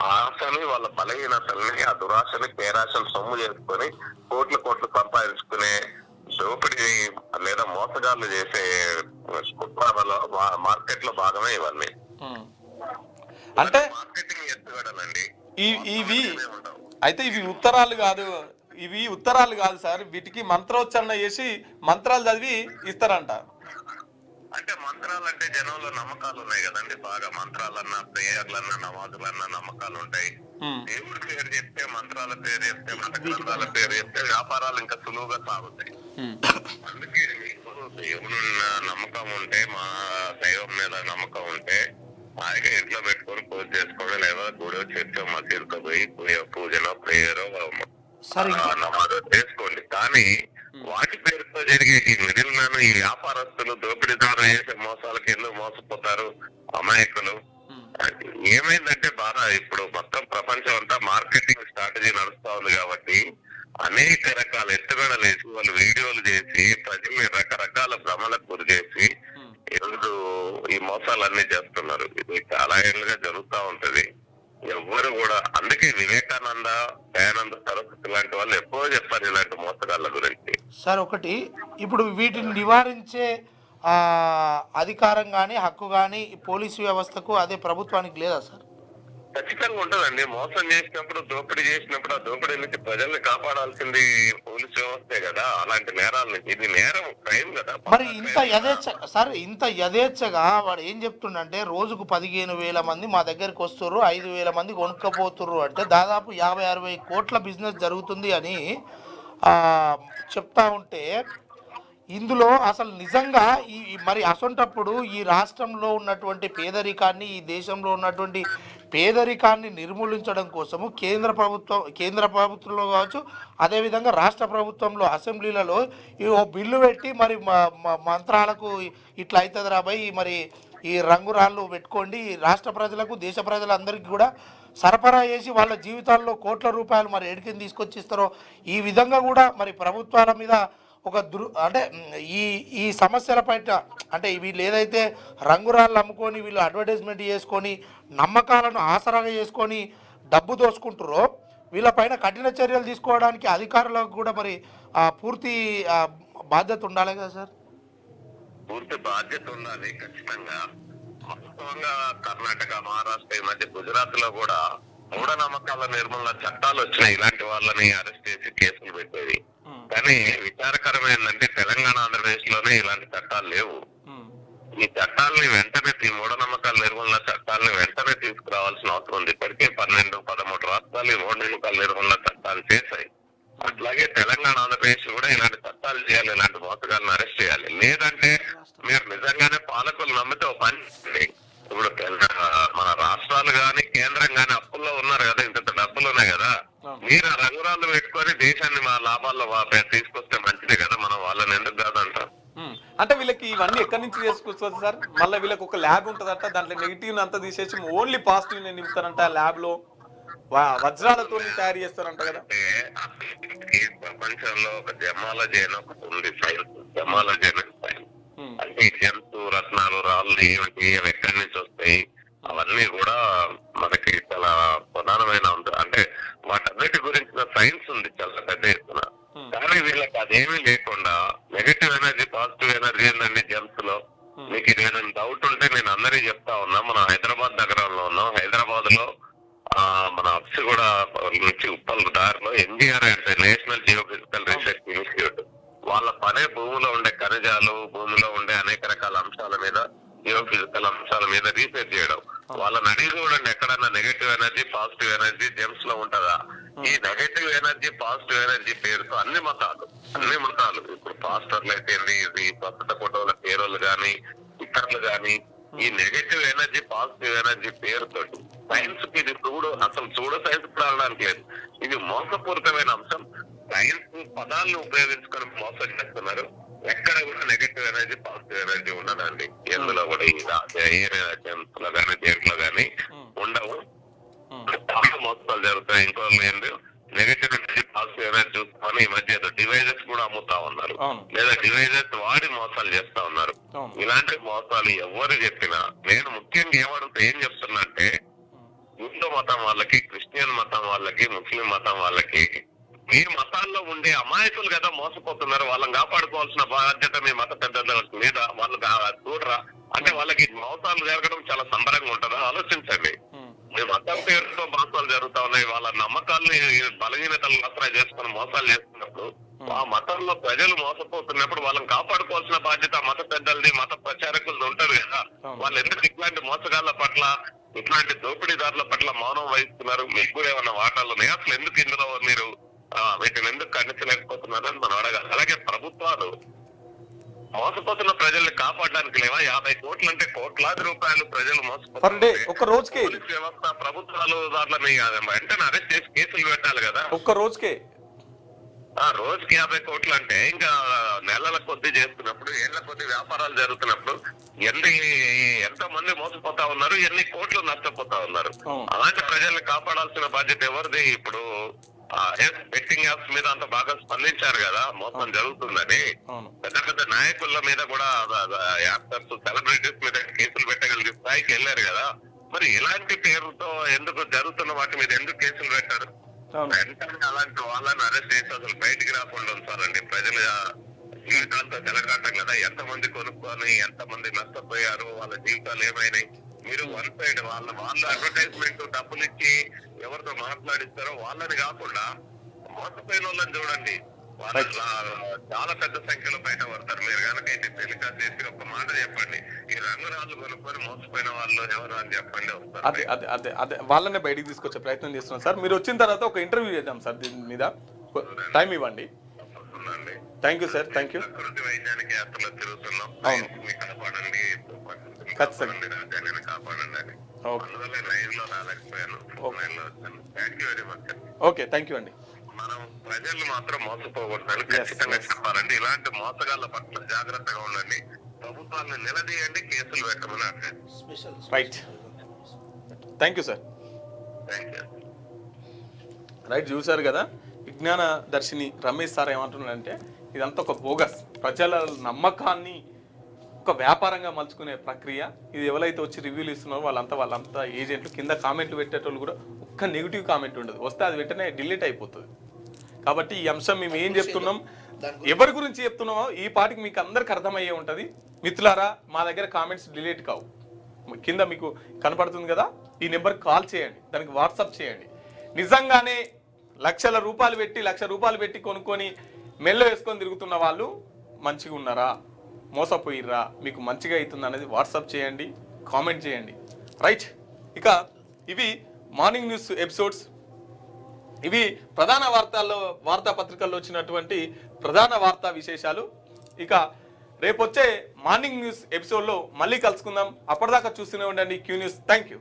S5: ఆ ఆశని వాళ్ళ బలహీనతల్ని ఆ దురాశని పేరాశను సొమ్ము చేసుకొని కోట్లు సంపాదించుకునే దోపిడీ లేదా మోసగాళ్ళు చేసే కుట్రలో మార్కెట్ లో భాగమే ఇవన్నీ.
S1: అంటే
S5: మార్కెటింగ్ ఎత్తుగడలండి
S1: ఇవి. అయితే ఇవి ఉత్తరాలు కాదు సార్, వీటికి మంత్రోచ్చరణ చేసి మంత్రాలు చదివి ఇస్తారంట.
S5: అంటే మంత్రాలు అంటే జనంలో నమ్మకాలు ఉన్నాయి కదండి. బాగా మంత్రాలన్నా ప్రేయర్లన్నా నమాజులన్నా నమ్మకాలు ఉంటాయి. దేవుడి పేరు చెప్తే మంత్రాల పేరు చెప్తే మత గ్రంథాల పేరు చెప్తే వ్యాపారాలు ఇంకా సులువుగా సాగుతాయి. అందుకే మీకు దేవుని నమ్మకం ఉంటే, మా దైవం మీద నమ్మకం ఉంటే హాయిగా ఇంట్లో పెట్టుకొని పూజ చేసుకోవడం, లేదా గుడి చర్చ మసీదుతో పోయి పూజనో ప్రేయరో నమాజో చేసుకోండి. కానీ వాటి పేరుతో జరిగే ఈ మిడిల్ మ్యాన్, ఈ వ్యాపారస్తులు, దోపిడీదారు చేసే మోసాలకు ఎందుకు మోసపోతారు అమాయకులు? ఏమైందంటే బాగా ఇప్పుడు మొత్తం ప్రపంచం అంతా మార్కెటింగ్ స్ట్రాటజీ నడుస్తా ఉంది కాబట్టి అనేక రకాల ఎత్తుగడలు వేసి వాళ్ళు వీడియోలు చేసి ప్రజల్ని రకరకాల భ్రమలకు గురి చేసి ఈరోజు ఈ మోసాలన్నీ చేస్తున్నారు. ఇది చాలా ఏళ్ళుగా జరుగుతూ ఉంటది. ఎవ్వరు కూడా అందుకే వివేకానంద, దయానంద సరస్వతి లాంటి వాళ్ళు ఎప్పుడో చెప్పారు ఇలాంటి మోసగాళ్ళ గురించి.
S2: సార్ ఒకటి, ఇప్పుడు వీటిని నివారించే అధికారం కానీ హక్కు కానీ పోలీసు వ్యవస్థకు అదే ప్రభుత్వానికి లేదా సార్?
S5: ఖచ్చితంగా ఉంటదండి. మోసం చేసినప్పుడు, దోపిడీ చేసినప్పుడు ఆ దోపిడీ నుంచి ప్రజల్ని కాపాడాల్సింది పోలీసు వ్యవస్థే కదా. అలాంటి నేరాల నుంచి ఇది నేరం, క్రైమ్ కదా.
S2: మరి ఇంత యథేచ్ఛగా వాడు ఏం చెప్తుండంటే రోజుకు 15,000 మంది మా దగ్గరికి వస్తుర్రు, 5,000 మంది కొనుక్కపోతుర్రు అంటే దాదాపు 50-60 కోట్ల బిజినెస్ జరుగుతుంది అని చెప్తా ఉంటే ఇందులో అసలు నిజంగా మరి అసొంటప్పుడు ఈ రాష్ట్రంలో ఉన్నటువంటి పేదరికాన్ని, ఈ దేశంలో ఉన్నటువంటి పేదరికాన్ని నిర్మూలించడం కోసము కేంద్ర ప్రభుత్వంలో కావచ్చు, అదేవిధంగా రాష్ట్ర ప్రభుత్వంలో అసెంబ్లీలలో ఓ బిల్లు పెట్టి మరి మంత్రాలకు ఇట్లా అవుతుంది రాబాయి, మరి ఈ రంగురాళ్ళు పెట్టుకోండి, రాష్ట్ర ప్రజలకు దేశ ప్రజలందరికీ కూడా సరఫరా చేసి వాళ్ళ జీవితాల్లో కోట్ల రూపాయలు మరి ఎడికిని తీసుకొచ్చిస్తారో ఈ విధంగా కూడా మరి ప్రభుత్వాల మీద ఒక అంటే ఈ సమస్యల పైన అంటే వీళ్ళు ఏదైతే రంగురాళ్ళు అమ్ముకొని వీళ్ళు అడ్వర్టైజ్మెంట్ చేసుకొని నమ్మకాలను ఆసరాగా చేసుకొని డబ్బు దోసుకుంటారో వీళ్ళపైన కఠిన చర్యలు తీసుకోవడానికి అధికారులకు కూడా మరి పూర్తి బాధ్యత ఉండాలి కదా సార్?
S5: పూర్తి బాధ్యత ఉండాలి ఖచ్చితంగా. వాస్తవంగా కర్ణాటక, మహారాష్ట్ర, ఈ మధ్య గుజరాత్ లో కూడా మూఢనమ్మకాల నిర్మూలన చట్టాలు వచ్చినాయి. ఇలాంటి వాళ్ళని అరెస్ట్ చేసి కేసులు పెట్టేది. కానీ విచారకరమైందంటే తెలంగాణ, ఆంధ్రప్రదేశ్ లోనే ఇలాంటి చట్టాలు లేవు. ఈ చట్టాలని వెంటనే, ఈ మూఢనమ్మకాల నిర్మూలన చట్టాలని వెంటనే తీసుకురావాల్సిన అవసరం ఉంది. ఇప్పటికే 12-13 రాష్ట్రాలు ఈ మూఢనమ్మకాల నిర్మూలన చట్టాలు చేశాయి. అట్లాగే తెలంగాణ, ఆంధ్రప్రదేశ్ కూడా ఇలాంటి చట్టాలు చేయాలి, ఇలాంటి మోసగాళ్ళని అరెస్ట్ చేయాలి. లేదంటే మీరు నిజంగానే పాలకులు నమ్మితే ఒక పని, ఇప్పుడు మన రాష్ట్రాలు గాని కేంద్రం గాని అప్పుల్లో ఉన్నారు కదా, ఇంత డబ్బులు ఉన్నాయి కదా, మీరు ఆ రంగురాళ్ళు పెట్టుకొని దేశాన్ని మా లాభాల్లో తీసుకొస్తే మంచిదే కదా. మనం వాళ్ళని ఎందుకు కాదంటాం?
S1: అంటే వీళ్ళకి ఇవన్నీ ఎక్కడి నుంచి చేసుకొస్తుంది సార్? మళ్ళీ వీళ్ళకి ఒక ల్యాబ్ ఉంటుందంట, దాంట్లో నెగిటివ్ అంతా తీసేసి ఓన్లీ పాజిటివ్ నింపుతారంట. ల్యాబ్ లో వజ్రాలతో తయారు చేస్తారంట కదా.
S5: ఈ ప్రపంచంలో ఒక జమాలజీ అని ఒకటి ఉంది, సైన్స్. జమాలజీ అనే సైన్స్ అంటే జంతు రత్నాలు, రాళ్ళు ఏమిటి, అవి ఎక్కడి నుంచి వస్తాయి, అవన్నీ కూడా మన
S6: ఏమీ లేకుండా నెగటివ్ ఎనర్జీ పాజిటివ్ ఎనర్జీ ఏందండి జెమ్స్ లో. మీకు ఏదైనా డౌట్ ఉంటే నేను అందరికీ చెప్తా ఉన్నా. మనం హైదరాబాద్ నగరంలో ఉన్నాం. హైదరాబాద్ లో మన అప్సిగూడ నుంచి ఉప్పల్ దారిలో ఎన్జిఆర్ అంటే నేషనల్ జియోఫిజికల్ రీసెర్చ్ ఇన్స్టిట్యూట్ వాళ్ళ పనే భూమిలో ఉండే ఖనిజాలు, భూమిలో ఉండే అనేక రకాల అంశాల మీద, జియోఫిజికల్ అంశాల మీద రీసెర్చ్ చేయడం. వాళ్ళని అడిగి చూడండి ఎక్కడన్నా negative energy positive energy gems లో ఉంటదా. ఈ నెగటివ్ ఎనర్జీ పాజిటివ్ ఎనర్జీ పేరుతో అన్ని మతాలు ఇప్పుడు పాస్టర్లు అయితే ఈ ప్రస్తుత ఫోటోల పేరోళ్ళు గాని ఇతరులు గాని ఈ నెగటివ్ ఎనర్జీ పాజిటివ్ ఎనర్జీ పేరుతో సైన్స్ కి ఇది అసలు సైన్స్ కూడా అనడానికి లేదు. ఇది మోసపూరితమైన అంశం. సైన్స్ పదాలను ఉపయోగించుకొని మోసం చేస్తున్నారు. ఎక్కడ కూడా నెగటివ్ ఎనర్జీ పాజిటివ్ ఎనర్జీ ఉండదండి. ఎందులో కూడా లో గానీ దేంట్లో గానీ ఉండవు. చాలా మోసాలు జరుగుతాయి. ఇంకో నెగటివ్ ఎనర్జీ పాజిటివ్ ఎనర్జీ చూసుకొని ఈ మధ్య డివైజెస్ కూడా అమ్ముతా ఉన్నారు, లేదా డివైజెస్ వాడి మోసాలు చేస్తా ఉన్నారు. ఇలాంటి మోసాలు ఎవరు చెప్పినా నేను ముఖ్యంగా ఏం చెప్తున్నా అంటే హిందూ మతం వాళ్ళకి, క్రిస్టియన్ మతం వాళ్ళకి, ముస్లిం మతం వాళ్ళకి, మీ మతాల్లో ఉండే అమాయకులు కదా మోసపోతున్నారు. వాళ్ళని కాపాడుకోవాల్సిన బాధ్యత మీ మత పెద్దల మీద. వాళ్ళు చూడరా అంటే వాళ్ళకి మోసాలు జరగడం చాలా సంబరంగా ఉంటుందా? ఆలోచించండి. మీ మతం పేరుతో మోసాలు జరుగుతా ఉన్నాయి. వాళ్ళ నమ్మకాలని బలహీనతలు మాత్రం చేసుకుని మోసాలు చేస్తున్నప్పుడు, ఆ మతంలో ప్రజలు మోసపోతున్నప్పుడు వాళ్ళని కాపాడుకోవాల్సిన బాధ్యత మత పెద్దలది, మత ప్రచారకులది ఉంటది కదా. వాళ్ళు ఎందుకు ఇట్లాంటి మోసగాళ్ల పట్ల, ఇట్లాంటి దోపిడీదారుల పట్ల మౌనం వహిస్తున్నారు? మీకు కూడా ఏమన్నా వాటాలు ఉన్నాయి? అసలు ఎందుకు ఇందులో మీరు వీటిని ఎందుకు ఖండించలేకపోతున్నారని మనం అడగాలి. అలాగే ప్రభుత్వాలు మోసపోతున్న ప్రజల్ని కాపాడడానికి లేవా? 50 కోట్లు అంటే కోట్లాది రూపాయలు ప్రజలు మోసపోతున్నారు. వ్యవస్థ, ప్రభుత్వాలు దాంట్లోని వెంటనే అరెస్ట్ చేసి కేసులు పెట్టాలి కదా.
S1: ఒక్క రోజుకే
S6: రోజుకి 50 కోట్లు అంటే ఇంకా నెలల కొద్ది చేస్తున్నప్పుడు, ఏళ్ల కొద్ది వ్యాపారాలు జరుగుతున్నప్పుడు ఎంతో మంది మోసపోతా ఉన్నారు, ఎన్ని కోట్లు నష్టపోతా ఉన్నారు. అలాంటి ప్రజల్ని కాపాడాల్సిన బాధ్యత ఎవరిది? ఇప్పుడు బెట్టింగ్ యాప్స్ మీద అంత బాగా స్పందించారు కదా, మోసం జరుగుతుందని. పెద్ద పెద్ద నాయకుల మీద కూడా, యాక్టర్స్, సెలబ్రిటీస్ మీద కేసులు పెట్టగలిగే స్థాయికి వెళ్ళారు కదా. మరి ఇలాంటి పేరుతో ఎందుకు జరుగుతున్న వాటి మీద ఎందుకు కేసులు పెట్టారు? వెంటనే అలాంటి వాళ్ళని అరెస్ట్ చేసి అసలు బయటికి రాకుండా ఉంచాలండి. ప్రజల జీవితాలతో తెలగాటం కదా. ఎంతమంది కొనుక్కొని ఎంతమంది నష్టపోయారు, వాళ్ళ జీవితాలు ఏమైనాయి. మీరు వన్ సైడ్ వాళ్ళు అడ్వర్టైజ్మెంట్ డబ్బులు ఇచ్చి ఎవరితో మాట్లాడిస్తారో వాళ్ళని కాకుండా మోసపోయిన వాళ్ళని చూడండి. వాళ్ళు చాలా పెద్ద సంఖ్యలో బయట పడతారు. మీరు కనుక ఇది టెలికాస్ట్ చేసి ఒక మాట చెప్పండి, ఈ రంగురాళ్ళు కొనుక్కొని మోసపోయిన వాళ్ళు ఎవరు అని చెప్పండి.
S1: అదే వాళ్ళనే బయటికి తీసుకొచ్చే ప్రయత్నం చేస్తున్నాం సార్. మీరు వచ్చిన తర్వాత ఒక ఇంటర్వ్యూ చేద్దాం సార్, దీని మీద టైం ఇవ్వండి. Thank you sir, thank you.
S6: ప్రకృతి వైజ్ఞానిక యాత్రలో తిరుగుతున్నాం, కాపాడండి, రాజ్యాన్ని కాపాడండి అని. అందువల్ల లైవ్ లో రాలేకపోయాను, లైవ్ లో వచ్చాను. Thank you very much.
S1: Okay, thank you అండి.
S6: మనం ప్రజలు మాత్రం మోసపోకూడదని ఖచ్చితంగా చెప్పాలండి. ఇలాంటి మోసగాళ్ళ పట్ల జాగ్రత్తగా ఉండండి. ప్రభుత్వాన్ని నిలదీయండి, కేసులు పెట్టమని అర్థం.
S1: Right, thank you sir.
S6: Thank you.
S1: Right, చూసారు కదా విజ్ఞాన దర్శిని రమేష్ సార్ ఏమంటున్నాడంటే ఇదంతా ఒక బోగస్, ప్రజల నమ్మకాన్ని ఒక వ్యాపారంగా మలుచుకునే ప్రక్రియ. ఇది ఎవరైతే వచ్చి రివ్యూలు ఇస్తున్నారో వాళ్ళంతా ఏజెంట్లు. కింద కామెంట్లు పెట్టేటోళ్ళు కూడా ఒక్క నెగిటివ్ కామెంట్ ఉండదు, వస్తే అది వెంటనే డిలీట్ అయిపోతుంది. కాబట్టి ఈ అంశం మేము ఏం చెప్తున్నాం, ఎవరి గురించి చెప్తున్నామో ఈ పాటికి మీకు అందరికి అర్థమయ్యే ఉంటుంది. మిత్రులారా, మా దగ్గర కామెంట్స్ డిలీట్ కావు. కింద మీకు కనపడుతుంది కదా, ఈ నెంబర్కి కాల్ చేయండి, దానికి వాట్సాప్ చేయండి. నిజంగానే లక్షల రూపాయలు పెట్టి కొనుక్కొని మెల్ల వేసుకొని తిరుగుతున్న వాళ్ళు మంచిగా ఉన్నారా, మోసపోయిర్రా, మీకు మంచిగా అవుతుంది అనేది వాట్సాప్ చేయండి, కామెంట్ చేయండి. రైట్, ఇక ఇవి మార్నింగ్ న్యూస్ ఎపిసోడ్స్. ఇవి ప్రధాన వార్తాపత్రికల్లో వచ్చినటువంటి ప్రధాన వార్తా విశేషాలు. ఇక రేపు వచ్చే మార్నింగ్ న్యూస్ ఎపిసోడ్లో మళ్ళీ కలుసుకుందాం. అప్పటిదాకా చూస్తూనే ఉండండి క్యూ న్యూస్. Thank you.